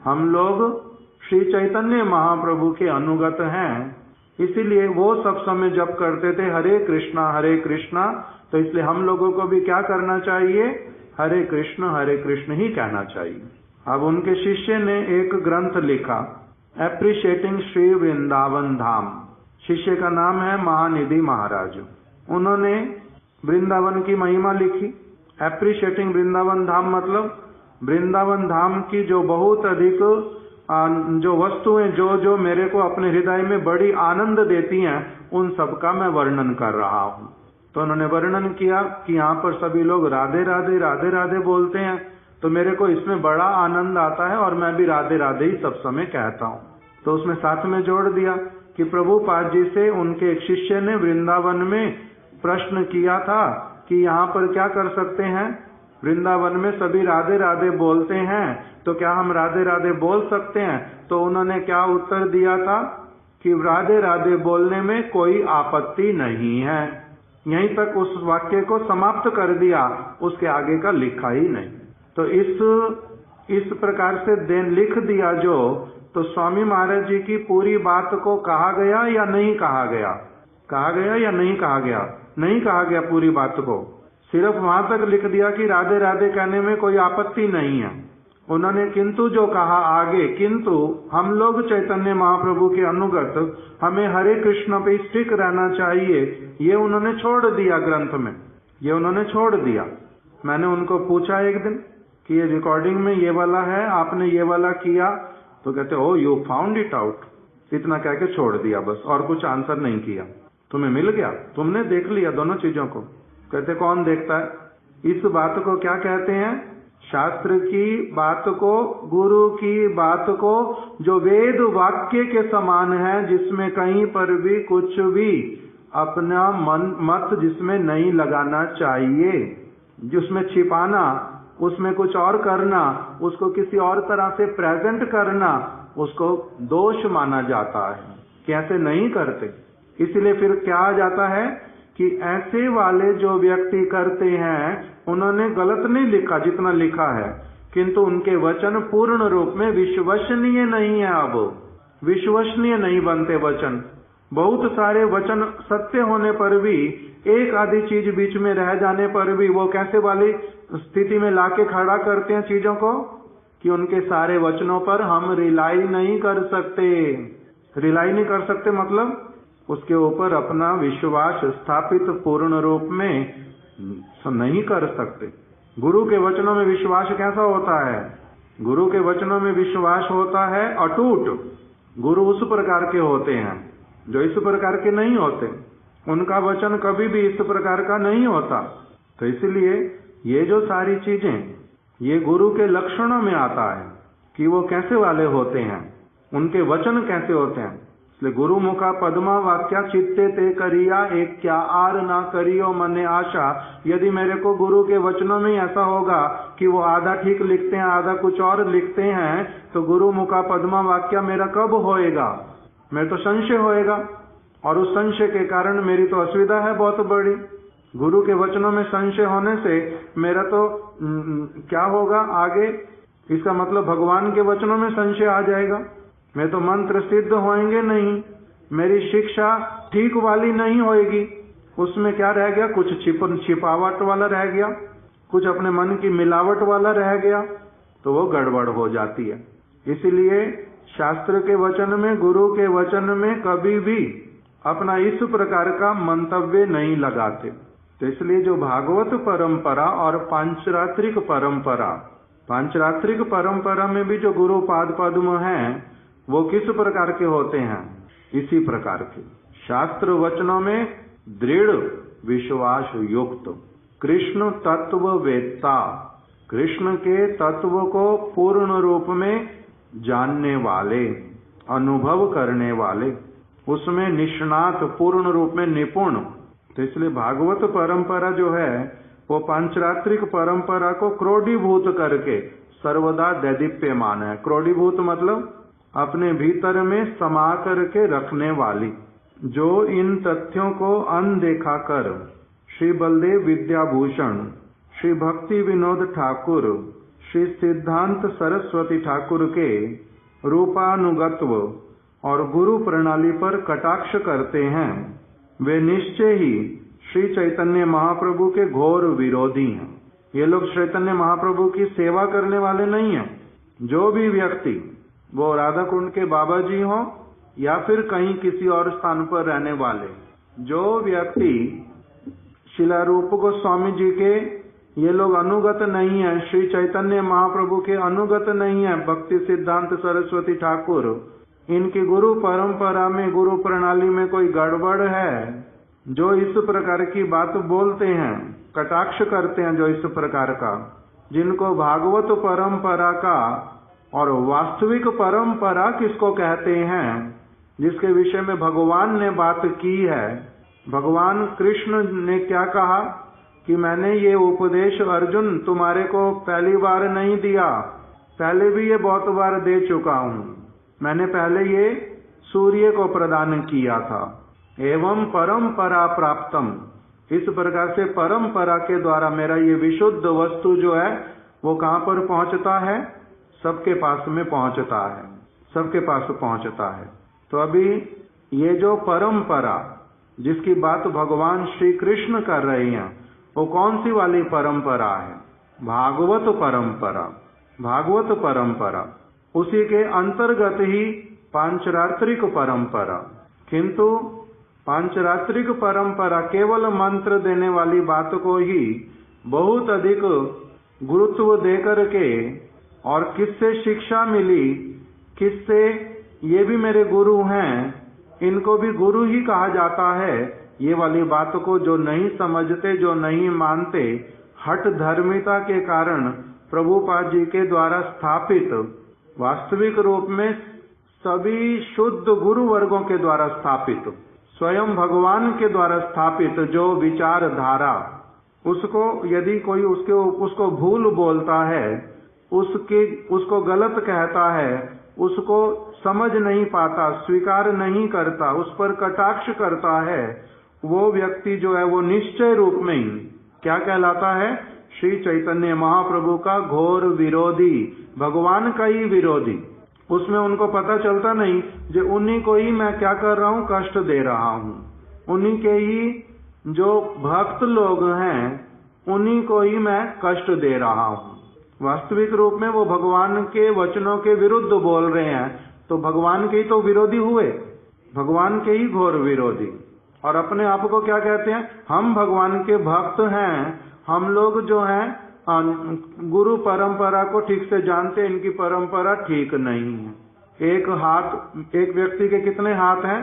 हम लोग श्री चैतन्य महाप्रभु के अनुगत हैं, इसीलिए वो सब समय जप करते थे हरे कृष्णा, तो इसलिए हम लोगों को भी क्या करना चाहिए? हरे कृष्ण ही कहना चाहिए। अब उनके शिष्य ने एक ग्रंथ लिखा, एप्रिशिएटिंग श्री वृंदावन धाम। शिष्य का नाम है महानिधि महाराज। उन्होंने वृंदावन की महिमा लिखी। एप्रिशिएटिंग वृंदावन धाम मतलब वृंदावन धाम की जो बहुत अधिक जो वस्तुएं जो मेरे को अपने हृदय में बड़ी आनंद देती हैं, उन सब का मैं वर्णन कर रहा हूँ। तो उन्होंने वर्णन किया कि यहाँ पर सभी लोग राधे राधे राधे राधे बोलते हैं, तो मेरे को इसमें बड़ा आनंद आता है और मैं भी राधे राधे ही सब समय कहता हूँ। तो उसमें साथ में जोड़ दिया कि प्रभुपाद जी से उनके एक शिष्य ने वृंदावन में प्रश्न किया था कि यहाँ पर क्या कर सकते हैं, वृंदावन में सभी राधे राधे बोलते हैं, तो क्या हम राधे राधे बोल सकते हैं? तो उन्होंने क्या उत्तर दिया था कि राधे राधे बोलने में कोई आपत्ति नहीं है। यहीं तक उस वाक्य को समाप्त कर दिया, उसके आगे का लिखा ही नहीं। तो इस प्रकार से लिख दिया जो, तो स्वामी महाराज जी की पूरी बात को कहा गया या नहीं कहा गया? कहा गया या नहीं कहा गया? नहीं कहा गया पूरी बात को, सिर्फ वहां तक लिख दिया कि राधे राधे कहने में कोई आपत्ति नहीं है। उन्होंने किंतु जो कहा आगे, किंतु हम लोग चैतन्य महाप्रभु के अनुगत, हमें हरे कृष्ण पे स्टिक रहना चाहिए, ये उन्होंने छोड़ दिया ग्रंथ में, ये उन्होंने छोड़ दिया। मैंने उनको पूछा एक दिन कि ये रिकॉर्डिंग में ये वाला है, आपने ये वाला किया? तो कहते ओ यू फाउंड इट आउट, इतना कह के छोड़ दिया बस, और कुछ आंसर नहीं किया। तुम्हें मिल गया, तुमने देख लिया दोनों चीजों को। कहते कौन देखता है? इस बात को क्या कहते हैं? शास्त्र की बात को, गुरु की बात को, जो वेद वाक्य के समान है, जिसमें कहीं पर भी कुछ भी अपना मत जिसमें नहीं लगाना चाहिए, जिसमें छिपाना, उसमें कुछ और करना, उसको किसी और तरह से प्रेजेंट करना, उसको दोष माना जाता है कि ऐसे नहीं करते। इसलिए फिर क्या आ जाता है कि ऐसे वाले जो व्यक्ति करते हैं, उन्होंने गलत नहीं लिखा जितना लिखा है, किंतु उनके वचन पूर्ण रूप में विश्वसनीय नहीं है। अब विश्वसनीय नहीं बनते वचन। बहुत सारे वचन सत्य होने पर भी, एक आधी चीज बीच में रह जाने पर भी वो कैसे वाली स्थिति में लाके खड़ा करते हैं चीजों को कि उनके सारे वचनों पर हम रिलाई नहीं कर सकते। रिलाई नहीं कर सकते मतलब उसके ऊपर अपना विश्वास स्थापित पूर्ण रूप में नहीं कर सकते। गुरु के वचनों में विश्वास कैसा होता है? गुरु के वचनों में विश्वास होता है अटूट। गुरु उस प्रकार के होते हैं जो इस प्रकार के नहीं होते, उनका वचन कभी भी इस प्रकार का नहीं होता। तो इसलिए ये जो सारी चीजें ये गुरु के लक्षणों में आता है कि वो कैसे वाले होते हैं, उनके वचन कैसे होते हैं। इसलिए गुरु मुखा पद्मा वाक्या चित्ते ते करिया एक क्या आर ना करियो मने आशा। यदि मेरे को गुरु के वचनों में ऐसा होगा कि वो आधा ठीक लिखते हैं आधा कुछ और लिखते हैं, तो गुरु मुखा पद्मा वाक्या मेरा कब होएगा? मेरे तो संशय होएगा, और उस संशय के कारण मेरी तो असुविधा है बहुत बड़ी। गुरु के वचनों में संशय होने से मेरा तो क्या होगा आगे? इसका मतलब भगवान के वचनों में संशय आ जाएगा, मैं तो मंत्र सिद्ध होंगे नहीं, मेरी शिक्षा ठीक वाली नहीं होएगी। उसमें क्या रह गया? कुछ छिपावट वाला रह गया, कुछ अपने मन की मिलावट वाला रह गया, तो वो गड़बड़ हो जाती है। इसीलिए शास्त्र के वचन में, गुरु के वचन में कभी भी अपना इस प्रकार का मंतव्य नहीं लगाते। तो इसलिए जो भागवत परंपरा और पांचरात्रिक परंपरा, पांचरात्रिक परंपरा में भी जो गुरु पाद पद्म हैं वो किस प्रकार के होते हैं? इसी प्रकार के शास्त्र वचनों में दृढ़ विश्वास युक्त, कृष्ण तत्व वेत्ता, कृष्ण के तत्व को पूर्ण रूप में जानने वाले, अनुभव करने वाले, उसमें निष्णात, पूर्ण रूप में निपुण। तो इसलिए भागवत परंपरा जो है वो पांचरात्रिक परंपरा को क्रोडीभूत करके सर्वदा दैदीप्यमान है। क्रोडीभूत मतलब अपने भीतर में समा करके रखने वाली। जो इन तथ्यों को अनदेखा कर श्री बलदेव विद्याभूषण, श्री भक्ति विनोद ठाकुर, श्री सिद्धांत सरस्वती ठाकुर के रूपानुगत्व और गुरु प्रणाली पर कटाक्ष करते हैं, वे निश्चय ही श्री चैतन्य महाप्रभु के घोर विरोधी हैं। ये लोग चैतन्य महाप्रभु की सेवा करने वाले नहीं हैं। जो भी व्यक्ति, वो राधा कुंड के बाबा जी हों या फिर कहीं किसी और स्थान पर रहने वाले, जो व्यक्ति शिला रूप गोस्वामी जी के ये लोग अनुगत नहीं है, श्री चैतन्य महाप्रभु के अनुगत नहीं है, भक्ति सिद्धांत सरस्वती ठाकुर, इनकी गुरु परंपरा में, गुरु प्रणाली में कोई गड़बड़ है, जो इस प्रकार की बात बोलते हैं, कटाक्ष करते हैं जो इस प्रकार का, जिनको भागवत परंपरा का और वास्तविक परंपरा किसको कहते हैं, जिसके विषय में भगवान ने बात की है। भगवान कृष्ण ने क्या कहा कि मैंने ये उपदेश अर्जुन तुम्हारे को पहली बार नहीं दिया, पहले भी ये बहुत बार दे चुका हूँ। मैंने पहले ये सूर्य को प्रदान किया था। एवं परंपरा प्राप्तम, इस प्रकार से परंपरा के द्वारा मेरा ये विशुद्ध वस्तु जो है वो कहाँ पर पहुँचता है? सबके पास में पहुँचता है, सबके पास पहुँचता है। तो अभी ये जो परंपरा जिसकी बात भगवान श्री कृष्ण कर रहे हैं वो कौन सी वाली परंपरा है? भागवत परंपरा। भागवत परंपरा उसी के अंतर्गत ही पांचरात्रिक परंपरा। किंतु पांचरात्रिक परंपरा केवल मंत्र देने वाली बात को ही बहुत अधिक गुरुत्व देकर के, और किससे शिक्षा मिली, किससे ये भी मेरे गुरु हैं, इनको भी गुरु ही कहा जाता है, ये वाली बात को जो नहीं समझते, जो नहीं मानते, हठ धर्मिता के कारण प्रभुपाद जी के द्वारा स्थापित, वास्तविक रूप में सभी शुद्ध गुरु वर्गों के द्वारा स्थापित, स्वयं भगवान के द्वारा स्थापित जो विचारधारा, उसको यदि कोई उसको भूल बोलता है, उसको गलत कहता है, उसको समझ नहीं पाता, स्वीकार नहीं करता, उस पर कटाक्ष करता है, वो व्यक्ति जो है वो निश्चय रूप में ही क्या कहलाता है? श्री चैतन्य महाप्रभु का घोर विरोधी, भगवान का ही विरोधी। उसमें उनको पता चलता नहीं जो उन्हीं को ही मैं क्या कर रहा हूँ, कष्ट दे रहा हूँ, उन्हीं के ही जो भक्त लोग हैं उन्हीं को ही मैं कष्ट दे रहा हूँ। वास्तविक रूप में वो भगवान के वचनों के विरुद्ध बोल रहे हैं, तो भगवान के ही तो विरोधी हुए। भगवान के ही घोर विरोधी। और अपने आप को क्या कहते हैं? हम भगवान के भक्त हैं, हम लोग जो हैं गुरु परंपरा को ठीक से जानते, इनकी परंपरा ठीक नहीं है। एक व्यक्ति के कितने हाथ हैं?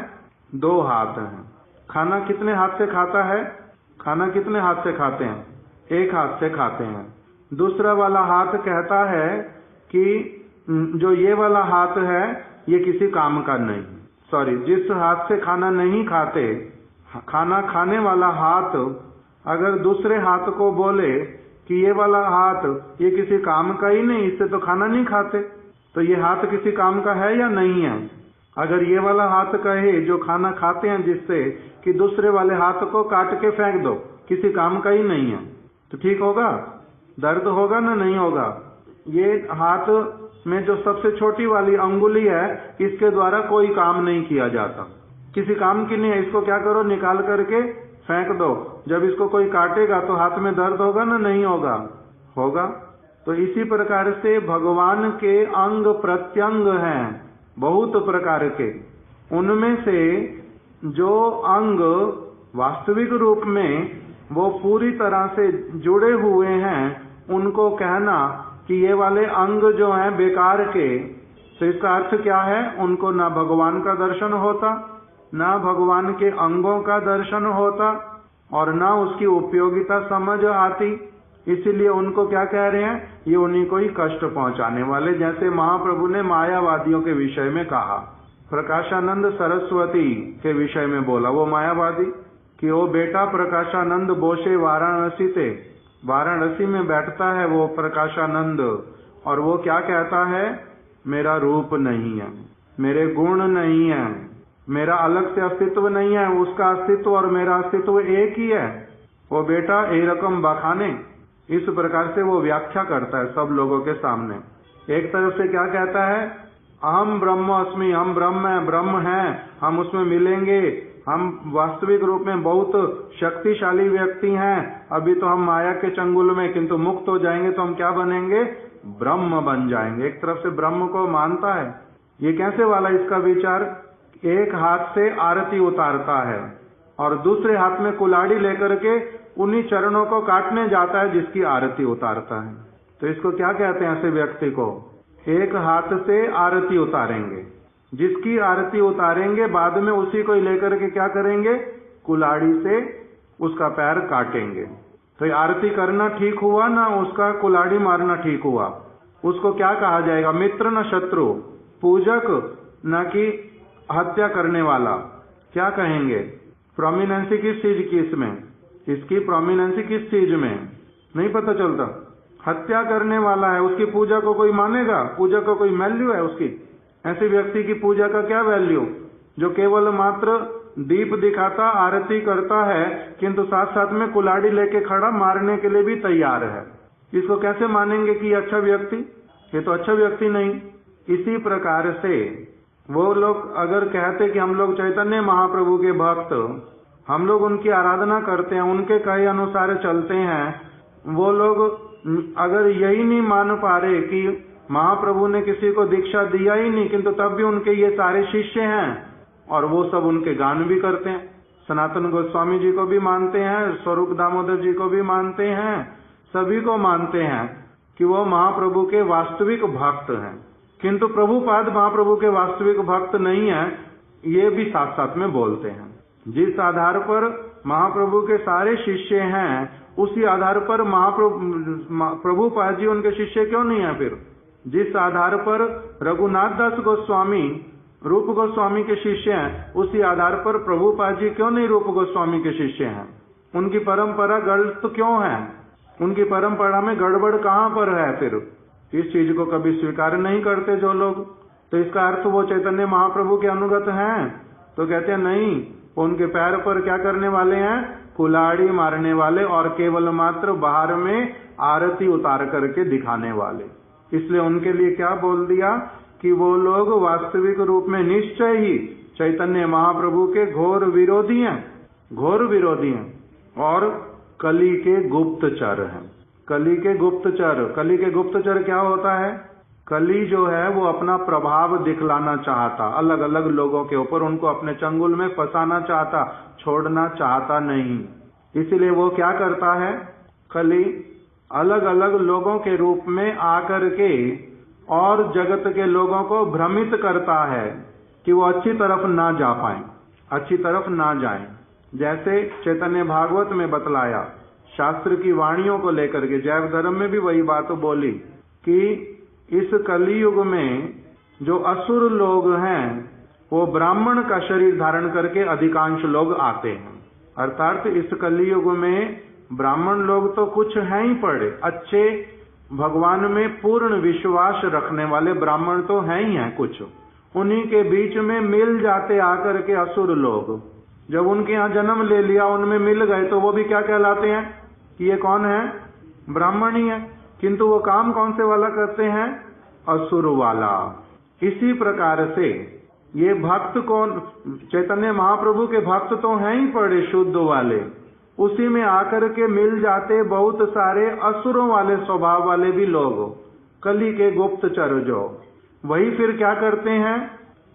2 हाथ हैं। खाना कितने हाथ से खाता है? खाना कितने हाथ से खाते हैं? 1 हाथ से खाते हैं। दूसरा वाला हाथ कहता है कि जो ये वाला हाथ है ये किसी काम का नहीं। जिस हाथ से खाना नहीं खाते, खाना खाने वाला हाथ अगर दूसरे हाथ को बोले कि ये वाला हाथ ये किसी काम का ही नहीं, इससे तो खाना नहीं खाते, तो ये हाथ किसी काम का है या नहीं है? अगर ये वाला हाथ कहे जो खाना खाते हैं जिससे कि दूसरे वाले हाथ को काट के फेंक दो, किसी काम का ही नहीं है, तो ठीक होगा? दर्द होगा ना? नहीं होगा। ये हाथ में जो सबसे छोटी वाली अंगुली है, इसके द्वारा कोई काम नहीं किया जाता, किसी काम की नहीं है। इसको क्या करो? निकाल करके फेंक दो। जब इसको कोई काटेगा तो हाथ में दर्द होगा ना? नहीं होगा? होगा। तो इसी प्रकार से भगवान के अंग प्रत्यंग हैं बहुत प्रकार के। उनमें से जो अंग वास्तविक रूप में वो पूरी तरह से जुड़े हुए हैं, उनको कहना कि ये वाले अंग जो हैं बेकार के, तो इसका अर्थ क्या है? उनको ना भगवान का दर्शन होता, ना भगवान के अंगों का दर्शन होता, और ना उसकी उपयोगिता समझ आती। इसीलिए उनको क्या कह रहे हैं? ये उन्हीं को ही कष्ट पहुंचाने वाले। जैसे महाप्रभु ने मायावादियों के विषय में कहा, प्रकाशानंद सरस्वती के विषय में बोला, वो मायावादी कि वो बेटा प्रकाशानंद बोशे वाराणसी थे, वाराणसी में बैठता है वो प्रकाशानंद, और वो क्या कहता है? मेरा रूप नहीं है, मेरे गुण नहीं है, मेरा अलग से अस्तित्व नहीं है, उसका अस्तित्व और मेरा अस्तित्व एक ही है। वो बेटा ए रकम बखाने, इस प्रकार से वो व्याख्या करता है सब लोगों के सामने। एक तरफ से क्या कहता है? अहम ब्रह्म अस्मि, हम ब्रह्म हैं, हम उसमें मिलेंगे, हम वास्तविक रूप में बहुत शक्तिशाली व्यक्ति हैं, अभी तो हम माया के चंगुल में, किंतु मुक्त हो जाएंगे तो हम क्या बनेंगे? ब्रह्म बन जाएंगे। एक तरफ से ब्रह्म को मानता है। ये कैसे वाला इसका विचार? एक हाथ से आरती उतारता है और दूसरे हाथ में कुल्हाड़ी लेकर के उन्हीं चरणों को काटने जाता है जिसकी आरती उतारता है। तो इसको क्या कहते हैं? ऐसे व्यक्ति को एक हाथ से आरती उतारेंगे, जिसकी आरती उतारेंगे बाद में उसी को लेकर के क्या करेंगे? कुल्हाड़ी से उसका पैर काटेंगे। तो ये आरती करना ठीक हुआ ना उसका कुल्हाड़ी मारना ठीक हुआ? उसको क्या कहा जाएगा? मित्र न शत्रु, पूजक न कि हत्या करने वाला। क्या कहेंगे? प्रोमिनेंसी किस चीज की? इसमें इसकी प्रोमिनेंसी किस चीज में? नहीं पता चलता। हत्या करने वाला है, उसकी पूजा को कोई मानेगा? पूजा को कोई वैल्यू है उसकी? ऐसे व्यक्ति की पूजा का क्या वैल्यू जो केवल मात्र दीप दिखाता, आरती करता है, किंतु साथ साथ में कुल्हाड़ी लेके खड़ा मारने के लिए भी तैयार है? इसको कैसे मानेंगे कि अच्छा व्यक्ति? ये तो अच्छा व्यक्ति नहीं। इसी प्रकार से वो लोग अगर कहते कि हम लोग चैतन्य महाप्रभु के भक्त, हम लोग उनकी आराधना करते हैं, उनके कहे अनुसार चलते हैं, वो लोग अगर यही नहीं मान पा रहे कि महाप्रभु ने किसी को दीक्षा दिया ही नहीं, किंतु तब भी उनके ये सारे शिष्य हैं और वो सब उनके गान भी करते हैं। सनातन गोस्वामी जी को भी मानते हैं, स्वरूप दामोदर जी को भी मानते हैं, सभी को मानते हैं कि वो महाप्रभु के वास्तविक भक्त हैं, किंतु प्रभुपाद महाप्रभु के वास्तविक भक्त नहीं है, ये भी साथ साथ में बोलते हैं। जिस आधार पर महाप्रभु के सारे शिष्य हैं, उसी आधार पर प्रभुपाद जी उनके शिष्य क्यों नहीं है? फिर जिस आधार पर रघुनाथ दास गोस्वामी रूप गोस्वामी के शिष्य हैं, उसी आधार पर प्रभुपाद जी क्यों नहीं रूप गोस्वामी के शिष्य हैं? उनकी परंपरा गलत क्यों है? उनकी परंपरा में गड़बड़ कहाँ पर है? फिर इस चीज को कभी स्वीकार नहीं करते जो लोग। तो इसका अर्थ वो चैतन्य महाप्रभु के अनुगत हैं? तो कहते हैं नहीं, उनके पैर पर क्या करने वाले हैं? कुल्हाड़ी मारने वाले, और केवल मात्र बाहर में आरती उतार करके दिखाने वाले। इसलिए उनके लिए क्या बोल दिया कि वो लोग वास्तविक रूप में निश्चय ही चैतन्य महाप्रभु के घोर विरोधी हैं, घोर विरोधी हैं, और कली के गुप्तचर हैं। कली के गुप्तचर, कली के गुप्तचर क्या होता है? कली जो है वो अपना प्रभाव दिखलाना चाहता, अलग अलग लोगों के ऊपर उनको अपने चंगुल में फंसाना चाहता, छोड़ना चाहता नहीं। इसीलिए वो क्या करता है, कली अलग अलग लोगों के रूप में आकर के और जगत के लोगों को भ्रमित करता है कि वो अच्छी तरफ ना जा पाए, अच्छी तरफ ना जाएं। जैसे चैतन्य भागवत में बतलाया, शास्त्र की वाणियों को लेकर के जैव धर्म में भी वही बात बोली कि इस कलियुग में जो असुर लोग हैं वो ब्राह्मण का शरीर धारण करके अधिकांश लोग आते हैं। अर्थात इस कलियुग में ब्राह्मण लोग तो कुछ हैं ही पड़े, अच्छे भगवान में पूर्ण विश्वास रखने वाले ब्राह्मण तो हैं ही हैं कुछ, उन्हीं के बीच में मिल जाते आकर के असुर लोग। जब उनके यहाँ जन्म ले लिया, उनमें मिल गए, तो वो भी क्या कहलाते हैं कि ये कौन है, ब्राह्मण ही है, किंतु वो काम कौन से वाला करते हैं, असुर वाला। इसी प्रकार से ये भक्त कौन, चैतन्य महाप्रभु के भक्त तो हैं ही पड़े शुद्ध वाले, उसी में आकर के मिल जाते बहुत सारे असुरों वाले स्वभाव वाले भी लोग, कली के गुप्तचर जो, वही फिर क्या करते हैं,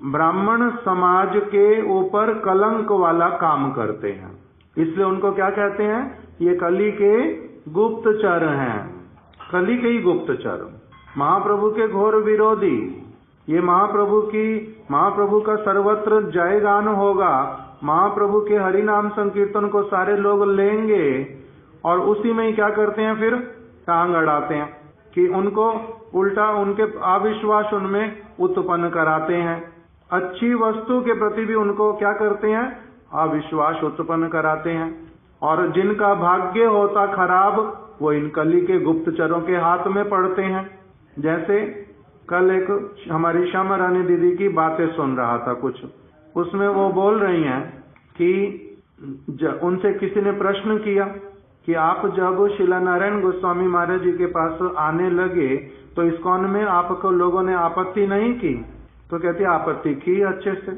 ब्राह्मण समाज के ऊपर कलंक वाला काम करते हैं। इसलिए उनको क्या कहते हैं, ये कली के गुप्तचर हैं, कली के ही गुप्तचर, महाप्रभु के घोर विरोधी। ये महाप्रभु का सर्वत्र जयगान होगा, महाप्रभु के हरि नाम संकीर्तन को सारे लोग लेंगे और उसी में ही क्या करते हैं, फिर टांग अड़ाते हैं कि उनको उल्टा उनके अविश्वास उनमें उत्पन्न कराते हैं, अच्छी वस्तु के प्रति भी उनको क्या करते हैं, अविश्वास उत्पन्न कराते हैं। और जिनका भाग्य होता खराब वो इन कली के गुप्तचरों के हाथ में पड़ते हैं। जैसे कल एक हमारी श्यामा रानी दीदी की बातें सुन रहा था कुछ, उसमें वो बोल रही हैं कि उनसे किसी ने प्रश्न किया कि आप जब शिला नारायण गोस्वामी महाराज जी के पास आने लगे तो इस्कॉन में आपको लोगों ने आपत्ति नहीं की? तो कहती आपत्ति की अच्छे से,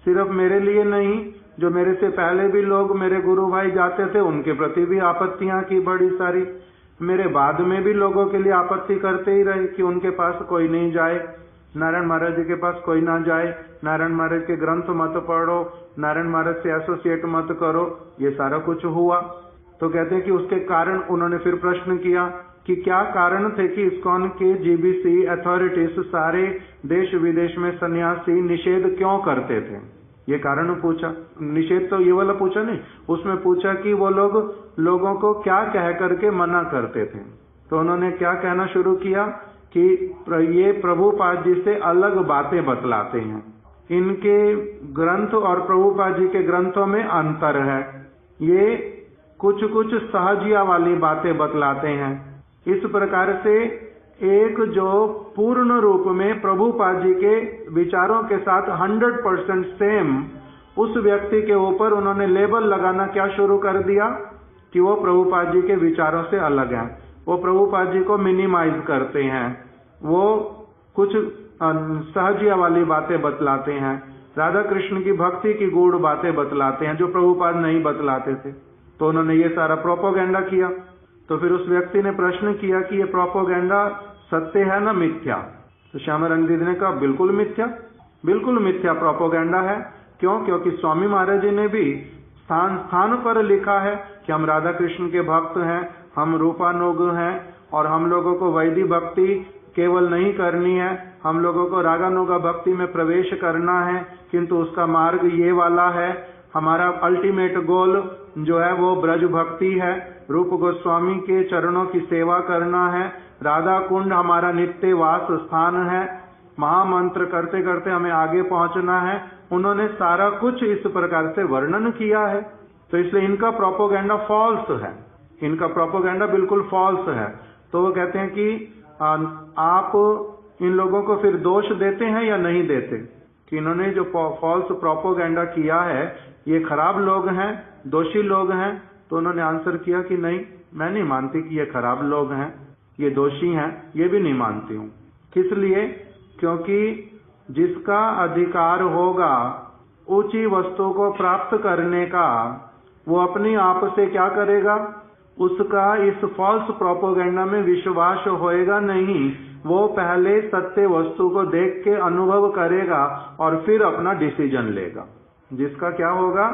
सिर्फ मेरे लिए नहीं, जो मेरे से पहले भी लोग मेरे गुरु भाई जाते थे उनके प्रति भी आपत्तियां की बड़ी सारी, मेरे बाद में भी लोगों के लिए आपत्ति करते ही रहे कि उनके पास कोई नहीं जाए, नारायण महाराज जी के पास कोई ना जाए, नारायण महाराज के ग्रंथ मत पढ़ो, नारायण महाराज से एसोसिएट मत करो, ये सारा कुछ हुआ। तो कहते हैं कि उसके कारण उन्होंने फिर प्रश्न किया कि क्या कारण थे कि इस्कॉन के जीबीसी अथॉरिटीज सारे देश विदेश में सन्यासी निषेध क्यों करते थे, ये कारण पूछा। निषेध तो ये वाला पूछा नहीं, उसमें पूछा कि वो लोग लोगों को क्या कह करके मना करते थे। तो उन्होंने क्या कहना शुरू किया कि ये प्रभुपाद जी से अलग बातें बतलाते हैं, इनके ग्रंथ और प्रभुपाद जी के ग्रंथों में अंतर है, ये कुछ कुछ सहजिया वाली बातें बतलाते हैं। इस प्रकार से एक जो पूर्ण रूप में प्रभुपाद जी के विचारों के साथ 100% सेम, उस व्यक्ति के ऊपर उन्होंने लेबल लगाना क्या शुरू कर दिया कि वो प्रभुपाद जी के विचारों से अलग हैं, वो प्रभुपाद जी को मिनिमाइज करते हैं, वो कुछ सहजिया वाली बातें बतलाते हैं, राधा कृष्ण की भक्ति की गूढ़ बातें बतलाते हैं जो प्रभुपाद नहीं बतलाते थे। तो उन्होंने ये सारा प्रोपोगेंडा किया। तो फिर उस व्यक्ति ने प्रश्न किया कि ये प्रोपोगेंडा सत्य है ना मिथ्या? तो श्यामा रानी दीदी ने कहा बिल्कुल मिथ्या, बिल्कुल मिथ्या प्रोपोगेंडा है। क्यों? क्योंकि स्वामी महाराज जी ने भी स्थान स्थान पर लिखा है कि हम राधा कृष्ण के भक्त हैं, हम रूपानुग हैं और हम लोगों को वैदिक भक्ति केवल नहीं करनी है, हम लोगों को रागानुगा भक्ति में प्रवेश करना है, किंतु उसका मार्ग ये वाला है, हमारा अल्टीमेट गोल जो है वो ब्रज भक्ति है, रूप गोस्वामी के चरणों की सेवा करना है, राधा कुंड हमारा नित्य वास स्थान है, महामंत्र करते करते हमें आगे पहुंचना है। उन्होंने सारा कुछ इस प्रकार से वर्णन किया है। तो इसलिए इनका प्रोपोगेंडा फॉल्स है, इनका प्रोपोगेंडा बिल्कुल फॉल्स है। तो वो कहते हैं कि आप इन लोगों को फिर दोष देते हैं या नहीं देते कि इन्होंने जो फॉल्स प्रोपोगेंडा किया है ये खराब लोग हैं, दोषी लोग हैं? तो उन्होंने आंसर किया कि नहीं, मैं नहीं मानती कि ये खराब लोग हैं, ये दोषी हैं, ये भी नहीं मानती हूँ। किस लिए? क्योंकि जिसका अधिकार होगा ऊंची वस्तु को प्राप्त करने का, वो अपनी आप से क्या करेगा? उसका इस फॉल्स प्रोपोगेंडा में विश्वास होएगा नहीं, वो पहले सत्य वस्तु को देख के अनुभव करेगा और फिर अपना डिसीजन लेगा। जिसका क्या होगा,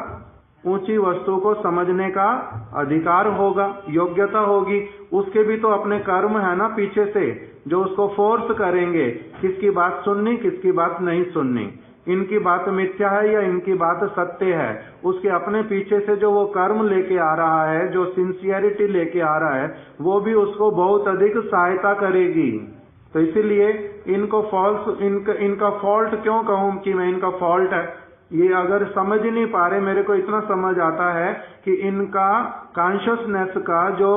ऊंची वस्तु को समझने का अधिकार होगा, योग्यता होगी। उसके भी तो अपने कर्म है ना पीछे से, जो उसको फोर्स करेंगे किसकी बात सुननी, किसकी बात नहीं सुननी, इनकी बात मिथ्या है या इनकी बात सत्य है। उसके अपने पीछे से जो वो कर्म लेके आ रहा है, जो सिंसियरिटी लेके आ रहा है, वो भी उसको बहुत अधिक सहायता करेगी। तो इसीलिए इनको इनका फॉल्ट क्यों कहूं कि मैं इनका फॉल्ट है, ये अगर समझ ही नहीं पा रहे। मेरे को इतना समझ आता है कि इनका कॉन्शियसनेस का जो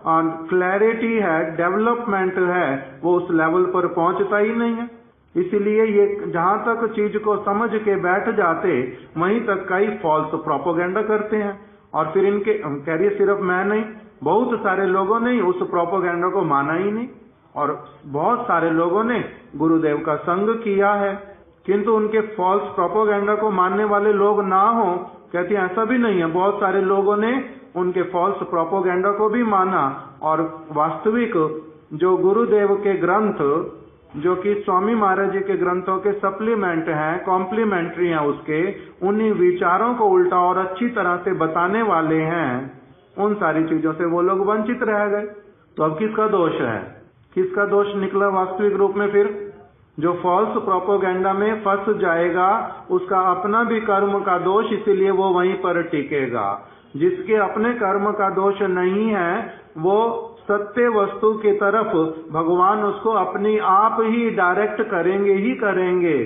क्लैरिटी है, डेवलपमेंट है, वो उस लेवल पर पहुंचता ही नहीं है। इसीलिए ये जहां तक चीज को समझ के बैठ जाते, वहीं तक कई फॉल्स प्रोपोगेंडा करते हैं। और फिर इनके कह रही सिर्फ मैं नहीं, बहुत सारे लोगों ने उस प्रोपोगेंडा को माना ही नहीं, और बहुत सारे लोगों ने गुरुदेव का संग किया है, किंतु उनके फॉल्स प्रोपोगेंडा को मानने वाले लोग ना हो। कहती ऐसा भी नहीं है, बहुत सारे लोगों ने उनके फॉल्स प्रोपोगेंडा को भी माना, और वास्तविक जो गुरुदेव के ग्रंथ, जो कि स्वामी महाराज जी के ग्रंथों के सप्लीमेंट हैं, कॉम्प्लीमेंट्री हैं उसके, उन्हीं विचारों को उल्टा और अच्छी तरह से बताने वाले हैं, उन सारी चीजों से वो लोग वंचित रह गए। तो अब किसका दोष है, किसका दोष निकला वास्तविक रूप में? फिर जो फॉल्स प्रोपोगेंडा में फंस जाएगा, उसका अपना भी कर्म का दोष, इसीलिए वो वहीं पर टिकेगा। जिसके अपने कर्म का दोष नहीं है, वो सत्य वस्तु की तरफ भगवान उसको अपनी आप ही डायरेक्ट करेंगे ही करेंगे,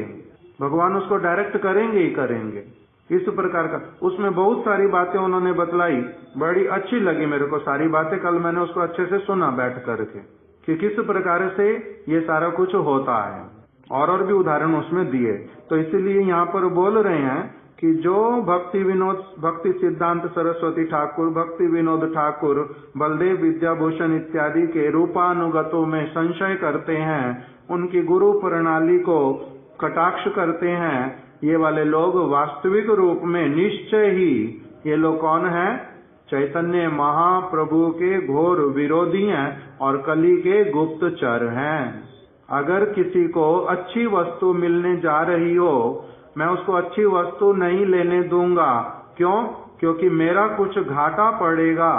भगवान उसको डायरेक्ट करेंगे ही करेंगे। इस प्रकार का उसमें बहुत सारी बातें उन्होंने बतलाई, बड़ी अच्छी लगी मेरे को सारी बातें। कल मैंने उसको अच्छे से सुना बैठ करके कि किस प्रकार से ये सारा कुछ होता है, और भी उदाहरण उसमें दिए। तो इसीलिए यहाँ पर बोल रहे हैं कि जो भक्ति सिद्धांत सरस्वती ठाकुर, भक्ति विनोद ठाकुर, बलदेव विद्याभूषण इत्यादि के रूपानुगतों में संशय करते हैं, उनकी गुरु प्रणाली को कटाक्ष करते हैं, ये वाले लोग वास्तविक रूप में निश्चय ही ये लोग कौन है? चैतन्य महाप्रभु के घोर विरोधी हैं और कली के गुप्तचर हैं। अगर किसी को अच्छी वस्तु मिलने जा रही हो, मैं उसको अच्छी वस्तु नहीं लेने दूंगा। क्यों? क्योंकि मेरा कुछ घाटा पड़ेगा।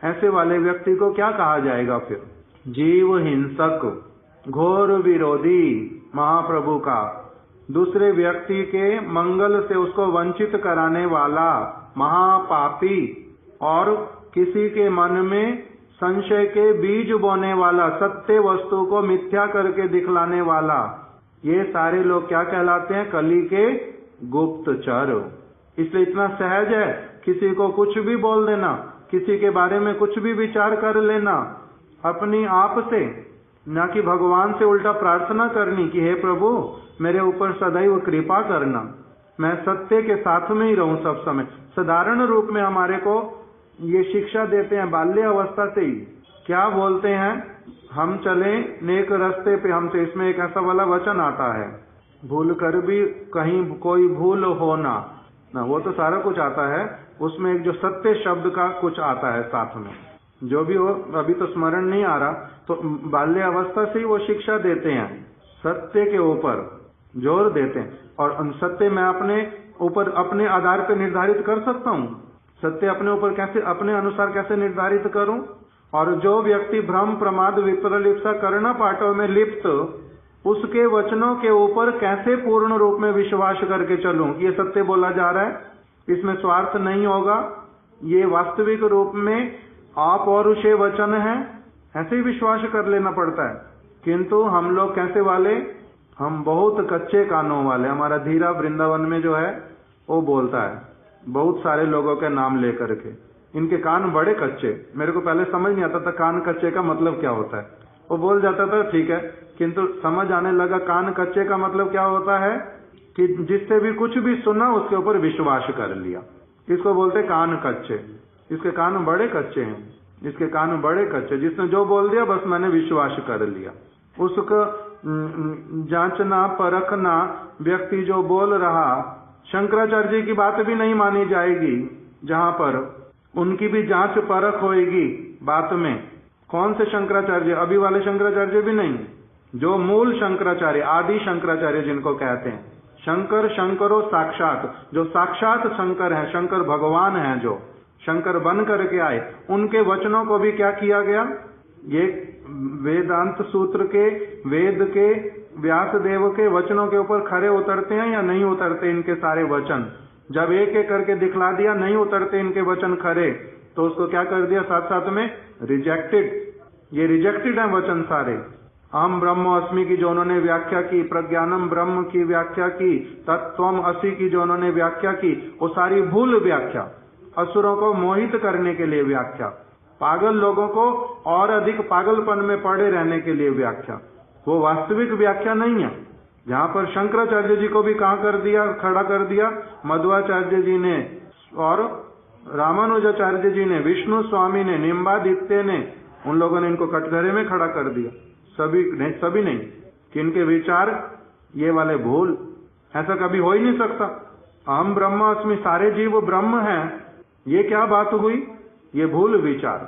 ऐसे वाले व्यक्ति को क्या कहा जाएगा फिर? जीव हिंसक, घोर विरोधी महाप्रभु का, दूसरे व्यक्ति के मंगल से उसको वंचित कराने वाला महापापी, और किसी के मन में संशय के बीज बोने वाला, सत्य वस्तु को मिथ्या करके दिखलाने वाला, ये सारे लोग क्या कहलाते हैं? कली के गुप्तचर। इसलिए इतना सहज है किसी को कुछ भी बोल देना, किसी के बारे में कुछ भी विचार कर लेना अपनी आप से, न कि भगवान से उल्टा प्रार्थना करनी कि हे प्रभु मेरे ऊपर सदैव कृपा करना, मैं सत्य के साथ में ही रहूं सब समय। साधारण रूप में हमारे को ये शिक्षा देते हैं बाल्य अवस्था से ही। क्या बोलते हैं? हम चले नेक रास्ते पे हमसे। इसमें एक ऐसा वाला वचन आता है, भूल कर भी कहीं कोई भूल होना ना, वो तो सारा कुछ आता है। उसमें एक जो सत्य शब्द का कुछ आता है साथ में, जो भी हो अभी तो स्मरण नहीं आ रहा। तो बाल्य अवस्था से ही वो शिक्षा देते हैं, सत्य के ऊपर जोर देते हैं। और सत्य मैं अपने ऊपर अपने आधार पर निर्धारित कर सकता हूँ। सत्य अपने ऊपर कैसे, अपने अनुसार कैसे निर्धारित करूं? और जो व्यक्ति भ्रम प्रमाद विप्रलिप्सा करना पाठों में लिप्त, उसके वचनों के ऊपर कैसे पूर्ण रूप में विश्वास करके चलूं कि ये सत्य बोला जा रहा है, इसमें स्वार्थ नहीं होगा, ये वास्तविक रूप में अपौरुषेय वचन है, ऐसे ही विश्वास कर लेना पड़ता है। किंतु हम लोग कैसे वाले? हम बहुत कच्चे कानों वाले। हमारा धीरा वृंदावन में जो है वो बोलता है बहुत सारे लोगों के नाम लेकर के, इनके कान बड़े कच्चे। मेरे को पहले समझ नहीं आता था कान कच्चे का मतलब क्या होता है। वो बोल जाता था ठीक है, किंतु समझ आने लगा कान कच्चे का मतलब क्या होता है कि जिससे भी कुछ भी सुना उसके ऊपर विश्वास कर लिया। इसको बोलते कान कच्चे। इसके कान बड़े कच्चे हैं, इसके कान बड़े कच्चे। जिसने जो बोल दिया बस मैंने विश्वास कर लिया। उसको जांचना परखना, व्यक्ति जो बोल रहा, शंकराचार्य जी की बात भी नहीं मानी जाएगी, जहां पर उनकी भी जांच परख होएगी बात में। कौन से शंकराचार्य? अभी वाले शंकराचार्य भी नहीं, जो मूल शंकराचार्य, आदि शंकराचार्य जिनको कहते हैं, शंकर शंकरो साक्षात, जो साक्षात शंकर हैं, शंकर भगवान हैं, जो शंकर बन करके आए, उनके वचनों को भी क्या किया गया? ये वेदांत सूत्र के, वेद के, व्यास देव के वचनों के ऊपर खरे उतरते हैं या नहीं उतरते इनके सारे वचन? जब एक एक करके दिखला दिया नहीं उतरते इनके वचन खरे, तो उसको क्या कर दिया? साथ साथ में रिजेक्टेड। ये रिजेक्टेड है वचन सारे। अहम ब्रह्मोस्मि की जो उन्होंने व्याख्या की, प्रज्ञानम ब्रह्म की व्याख्या की, तत्त्वम असि की जो उन्होंने व्याख्या की, वो सारी भूल व्याख्या, असुरों को मोहित करने के लिए व्याख्या, पागल लोगों को और अधिक पागलपन में पड़े रहने के लिए व्याख्या, वो वास्तविक व्याख्या नहीं है। जहां पर शंकराचार्य जी को भी कहां कर दिया? खड़ा कर दिया। मध्वाचार्य जी ने और रामानुजाचार्य जी ने, विष्णु स्वामी ने, निम्बादित्य ने, उन लोगों ने इनको कटघरे में खड़ा कर दिया। सभी नहीं कि इनके विचार ये वाले भूल, ऐसा कभी हो ही नहीं सकता। अहम ब्रह्मास्मि, सारे जीव ब्रह्म हैं, ये क्या बात हुई? ये भूल विचार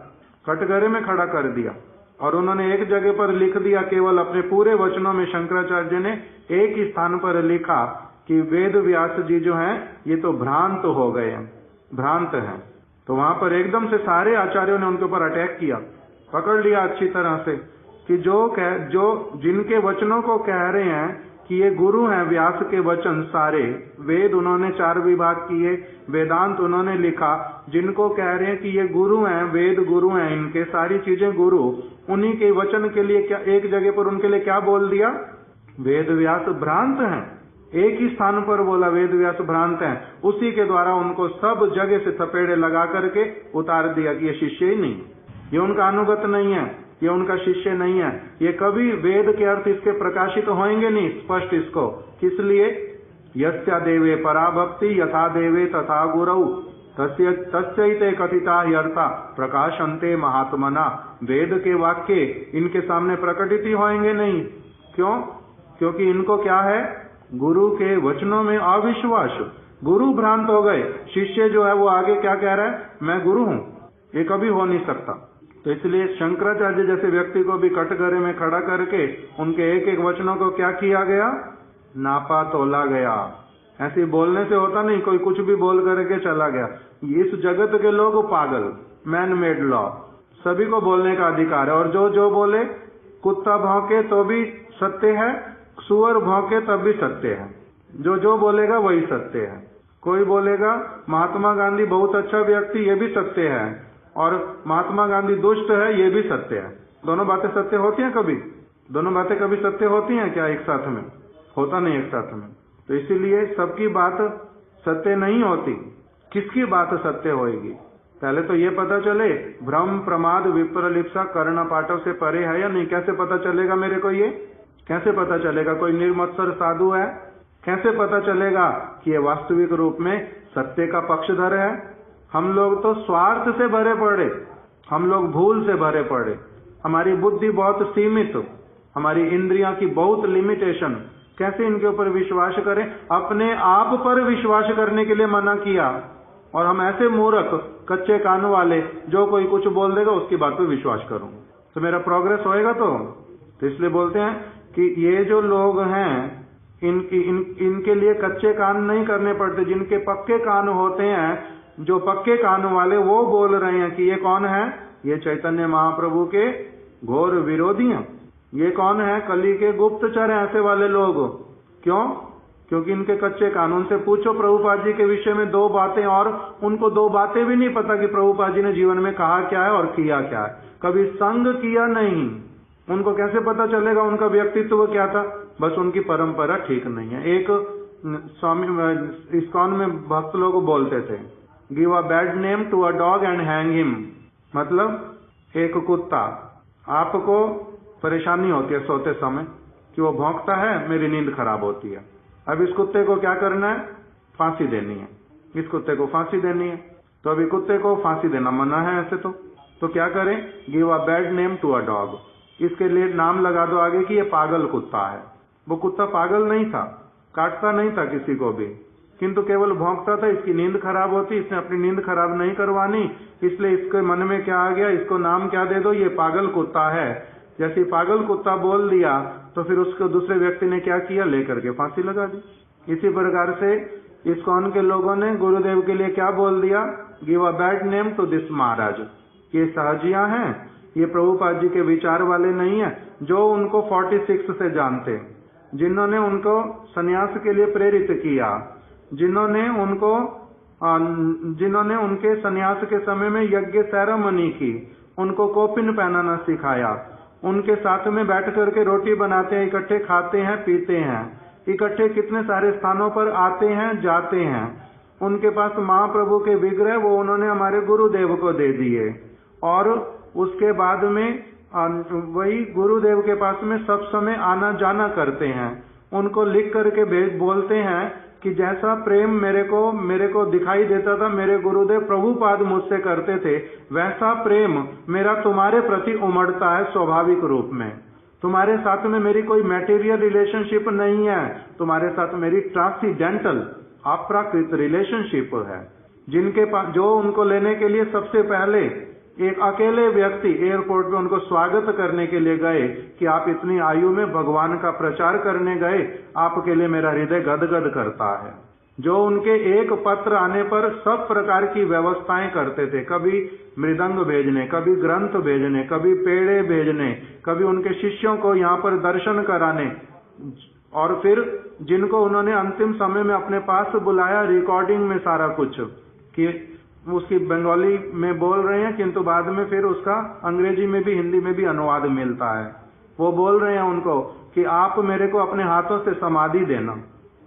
कटघरे में खड़ा कर दिया। और उन्होंने एक जगह पर लिख दिया, केवल अपने पूरे वचनों में शंकराचार्य ने एक ही स्थान पर लिखा कि वेद व्यास जी जो हैं ये तो भ्रांत हो गए हैं, भ्रांत हैं। तो वहां पर एकदम से सारे आचार्यों ने उनके ऊपर अटैक किया, पकड़ लिया अच्छी तरह से कि जो जिनके वचनों को कह रहे हैं कि ये गुरु हैं, व्यास के वचन सारे, वेद उन्होंने 4 विभाग किए, वेदांत उन्होंने लिखा, जिनको कह रहे हैं कि ये गुरु हैं, वेद गुरु हैं, इनके सारी चीजें गुरु, उन्हीं के वचन के लिए क्या एक जगह पर उनके लिए क्या बोल दिया? वेद व्यास भ्रांत हैं। एक ही स्थान पर बोला वेद व्यास भ्रांत हैं, उसी के द्वारा उनको सब जगह से थपेड़े लगा करके उतार दिया कि ये शिष्य ही नहीं, ये उनका अनुगत नहीं है, ये उनका शिष्य नहीं है, ये कभी वेद के अर्थ इसके प्रकाशित होंगे नहीं स्पष्ट इसको। किस लिए? यस्या देवे पराभक्ति यथा देवे तथा गुरौ तस्यैते कथिता ह्यर्था प्रकाशन्ते महात्मना। वेद के वाक्य इनके सामने प्रकटित ही होंगे नहीं। क्यों? क्योंकि इनको क्या है? गुरु के वचनों में अविश्वास। गुरु भ्रांत हो गए, शिष्य जो है वो आगे क्या कह रहा है? मैं गुरु हूं। ये कभी हो नहीं सकता। तो इसलिए शंकराचार्य जैसे व्यक्ति को भी कटघरे में खड़ा करके उनके एक एक वचनों को क्या किया गया? नापा तोला गया। ऐसे बोलने से होता नहीं, कोई कुछ भी बोल करके चला गया। इस जगत के लोग पागल, मैन मेड लॉ, सभी को बोलने का अधिकार है, और जो बोले, कुत्ता भौंके तो भी सत्य है, सुअर भौंके तब भी सत्य है, जो बोलेगा वही सत्य है। कोई बोलेगा महात्मा गांधी बहुत अच्छा व्यक्ति, ये भी सत्य है, और महात्मा गांधी दुष्ट है, ये भी सत्य है। दोनों बातें सत्य होती हैं कभी? दोनों बातें कभी सत्य होती हैं क्या एक साथ में? होता नहीं एक साथ में। तो इसीलिए सबकी बात सत्य नहीं होती। किसकी बात सत्य होएगी? पहले तो ये पता चले भ्रम प्रमाद विप्रलिप्सा कर्ण पाठों से परे है या नहीं। कैसे पता चलेगा मेरे को? ये कैसे पता चलेगा? कोई निर्मत्सर साधु है, कैसे पता चलेगा कि ये वास्तविक रूप में सत्य का पक्षधर है? हम लोग तो स्वार्थ से भरे पड़े, हम लोग भूल से भरे पड़े, हमारी बुद्धि बहुत सीमित, हमारी इंद्रियां की बहुत लिमिटेशन। कैसे इनके ऊपर विश्वास करें? अपने आप पर विश्वास करने के लिए मना किया, और हम ऐसे मूर्ख कच्चे कान वाले, जो कोई कुछ बोल देगा उसकी बात पे विश्वास करूं तो मेरा प्रोग्रेस होएगा? तो इसलिए बोलते हैं कि ये जो लोग हैं इनके लिए कच्चे कान नहीं करने पड़ते। जिनके पक्के कान होते हैं, जो पक्के कान वाले, वो बोल रहे हैं कि ये कौन है? ये चैतन्य महाप्रभु के घोर विरोधी हैं। ये कौन है? कली के गुप्तचर हैं ऐसे वाले लोग। क्यों? क्योंकि इनके कच्चे कानून से पूछो प्रभुपाद जी के विषय में 2 बातें, और उनको 2 बातें भी नहीं पता कि प्रभुपाद जी ने जीवन में कहा क्या है और किया क्या है। कभी संग किया नहीं, उनको कैसे पता चलेगा उनका व्यक्तित्व क्या था? बस उनकी परंपरा ठीक नहीं है। एक स्वामी इस्कॉन में भक्त लोग बोलते थे, give a bad name to a dog and hang him. मतलब एक कुत्ता, आपको परेशानी होती है सोते समय कि वो भौंकता है, मेरी नींद खराब होती है। अब इस कुत्ते को क्या करना है? फांसी देनी है। इस कुत्ते को फांसी देनी है। तो अभी कुत्ते को फांसी देना मना है ऐसे तो क्या करें? Give a bad name to a dog. इसके लिए नाम लगा दो आगे कि ये पागल कुत्ता है। वो कुत्ता पागल नहीं था, काटता नहीं था किसी को भी, किंतु केवल भौंकता था। इसकी नींद खराब होती, इसने अपनी नींद खराब नहीं करवानी, इसलिए इसके मन में क्या आ गया? इसको नाम क्या दे दो? ये पागल कुत्ता है। जैसे पागल कुत्ता बोल दिया तो फिर उसको दूसरे व्यक्ति ने क्या किया, लेकर के फांसी लगा दी। इसी प्रकार से इस्कॉन के लोगों ने गुरुदेव के लिए क्या बोल दिया, give a bad name to this Maharaj. ये सहजियां हैं, ये प्रभुपाद जी के विचार वाले नहीं है, जो उनको 46 से जानते, जिन्होंने उनको सन्यास के लिए प्रेरित किया, जिन्होंने उनके सन्यास के समय में यज्ञ सेरेमनी की, उनको कोपिन पहनाना सिखाया, उनके साथ में बैठ करके रोटी बनाते हैं, इकट्ठे खाते हैं, पीते हैं, इकट्ठे कितने सारे स्थानों पर आते हैं, जाते हैं। उनके पास महाप्रभु के विग्रह वो उन्होंने हमारे गुरुदेव को दे दिए, और उसके बाद में वही गुरुदेव के पास में सब समय आना जाना करते हैं। उनको लिख करके बोलते हैं कि जैसा प्रेम मेरे को दिखाई देता था मेरे गुरुदेव प्रभुपाद मुझसे करते थे, वैसा प्रेम मेरा तुम्हारे प्रति उमड़ता है स्वाभाविक रूप में। तुम्हारे साथ में मेरी कोई मैटेरियल रिलेशनशिप नहीं है, तुम्हारे साथ मेरी ट्रांसीडेंटल अप्राकृत रिलेशनशिप है। जिनके पास जो उनको लेने के लिए सबसे पहले एक अकेले व्यक्ति एयरपोर्ट पे उनको स्वागत करने के लिए गए कि आप इतनी आयु में भगवान का प्रचार करने गए, आपके लिए मेरा हृदय गदगद करता है। जो उनके एक पत्र आने पर सब प्रकार की व्यवस्थाएं करते थे, कभी मृदंग भेजने, कभी ग्रंथ भेजने, कभी पेड़े भेजने, कभी उनके शिष्यों को यहाँ पर दर्शन कराने, और फिर जिनको उन्होंने अंतिम समय में अपने पास बुलाया, रिकॉर्डिंग में सारा कुछ कि उसकी बंगाली में बोल रहे हैं, किंतु बाद में फिर उसका अंग्रेजी में भी हिंदी में भी अनुवाद मिलता है। वो बोल रहे हैं उनको कि आप मेरे को अपने हाथों से समाधि देना,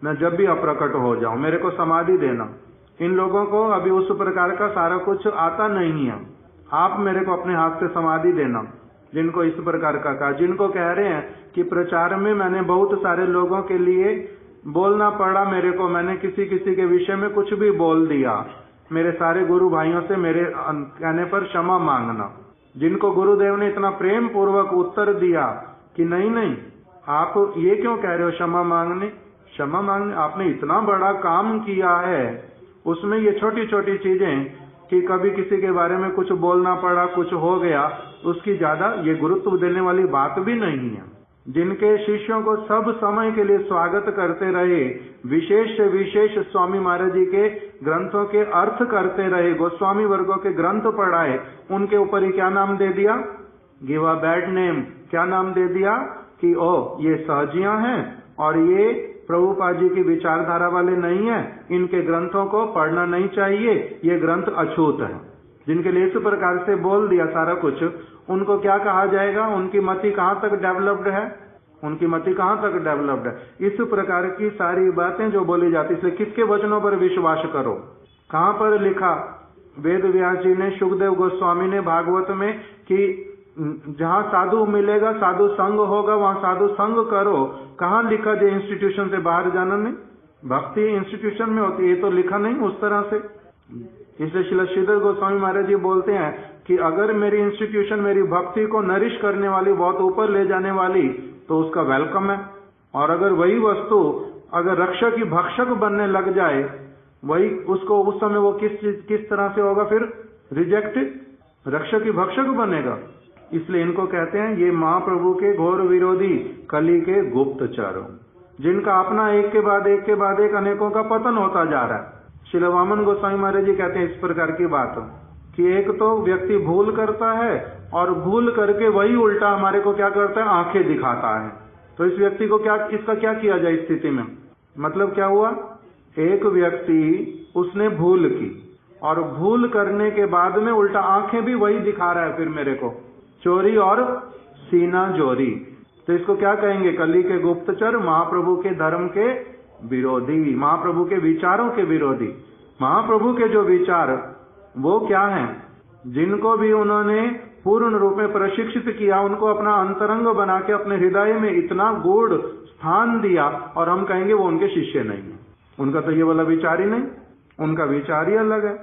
मैं जब भी अप्रकट हो जाऊं मेरे को समाधि देना। इन लोगों को अभी उस प्रकार का सारा कुछ आता नहीं है, आप मेरे को अपने हाथ से समाधि देना। जिनको इस प्रकार का कहा, जिनको कह रहे हैं कि प्रचार में मैंने बहुत सारे लोगों के लिए बोलना पड़ा, मेरे को मैंने किसी किसी के विषय में कुछ भी बोल दिया, मेरे सारे गुरु भाइयों से मेरे कहने पर क्षमा मांगना। जिनको गुरुदेव ने इतना प्रेम पूर्वक उत्तर दिया कि नहीं नहीं, आप ये क्यों कह रहे हो क्षमा मांगने, क्षमा मांगने, आपने इतना बड़ा काम किया है, उसमें ये छोटी छोटी चीजें कि कभी किसी के बारे में कुछ बोलना पड़ा, कुछ हो गया, उसकी ज्यादा ये गुरुत्व देने वाली बात भी नहीं है। जिनके शिष्यों को सब समय के लिए स्वागत करते रहे, विशेष से विशेष स्वामी महाराज जी के ग्रंथों के अर्थ करते रहे, गोस्वामी वर्गों के ग्रंथ पढ़ाए, उनके ऊपर ही क्या नाम दे दिया, गिव अ बैड नेम। क्या नाम दे दिया कि ओ ये सहजियां हैं और ये प्रभुपाद जी की विचारधारा वाले नहीं है, इनके ग्रंथों को पढ़ना नहीं चाहिए, ये ग्रंथ अछूत है। जिनके लिए इस प्रकार से बोल दिया सारा कुछ, उनको क्या कहा जाएगा, उनकी मति कहाँ तक डेवलप्ड है, उनकी मति कहाँ तक डेवलप्ड है। इस प्रकार की सारी बातें जो बोली जाती, इसलिए किसके वचनों पर विश्वास करो। कहाँ पर लिखा वेद व्यास जी ने, सुखदेव गोस्वामी ने भागवत में कि जहाँ साधु मिलेगा, साधु संग होगा, वहाँ साधु संग करो। कहाँ लिखा जो इंस्टीट्यूशन से बाहर जाना नहीं, भक्ति इंस्टीट्यूशन में होती है, ये तो लिखा नहीं उस तरह से। इसलिए श्री श्रीधर गोस्वामी महाराज जी बोलते हैं कि अगर मेरी इंस्टीट्यूशन मेरी भक्ति को नरिश करने वाली, बहुत ऊपर ले जाने वाली, तो उसका वेलकम है। और अगर वही वस्तु अगर रक्षक की भक्षक बनने लग जाए, वही उसको उस समय वो किस तरह से होगा, फिर रिजेक्टेड, रक्षक की भक्षक बनेगा। इसलिए इनको कहते हैं ये महाप्रभु के घोर विरोधी, कली के गुप्तचर, जिनका अपना एक के बाद एक अनेकों का पतन होता जा रहा है। श्रील वामन गोस्वामी महाराज जी कहते हैं इस प्रकार की बात कि एक तो व्यक्ति भूल करता है और भूल करके वही उल्टा हमारे को क्या करता है, आंखें दिखाता है। तो इस व्यक्ति को इसका क्या किया जाए स्थिति में, मतलब क्या हुआ, एक व्यक्ति उसने भूल की और भूल करने के बाद में उल्टा आंखें भी वही दिखा रहा है फिर मेरे को, चोरी और सीना जोरी। तो इसको क्या कहेंगे, कली के गुप्तचर, महाप्रभु के धर्म के विरोधी, महाप्रभु के विचारों के विरोधी। महाप्रभु के जो विचार वो क्या हैं, जिनको भी उन्होंने पूर्ण रूप में प्रशिक्षित किया, उनको अपना अंतरंग बना के अपने हृदय में इतना गूढ़ स्थान दिया, और हम कहेंगे वो उनके शिष्य नहीं है, उनका तो ये वाला विचार ही नहीं, उनका विचार ही अलग है।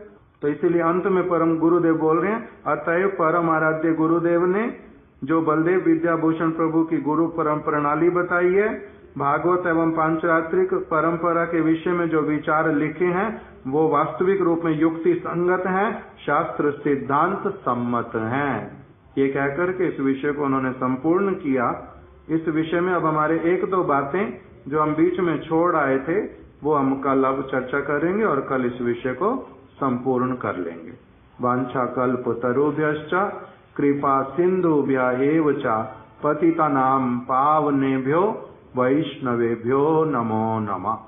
तो इसीलिए अंत में परम गुरुदेव बोल रहे हैं, अतएव परम आराध्य गुरुदेव ने जो बलदेव विद्याभूषण प्रभु की गुरु परम प्रणाली बताई है, भागवत एवं पांचरात्रिक परंपरा के विषय में जो विचार लिखे हैं, वो वास्तविक रूप में युक्ति संगत हैं, शास्त्र सिद्धांत सम्मत हैं। ये कहकर के इस विषय को उन्होंने संपूर्ण किया। इस विषय में अब हमारे एक दो बातें जो हम बीच में छोड़ आए थे वो हम कल अब चर्चा करेंगे और कल इस विषय को संपूर्ण कर लेंगे। वाञ्छाकल्पतरुभ्यश्च कृपा सिन्धुभ्य च पतितानां पावनेभ्यो वैष्णवेभ्यो नमो नमः।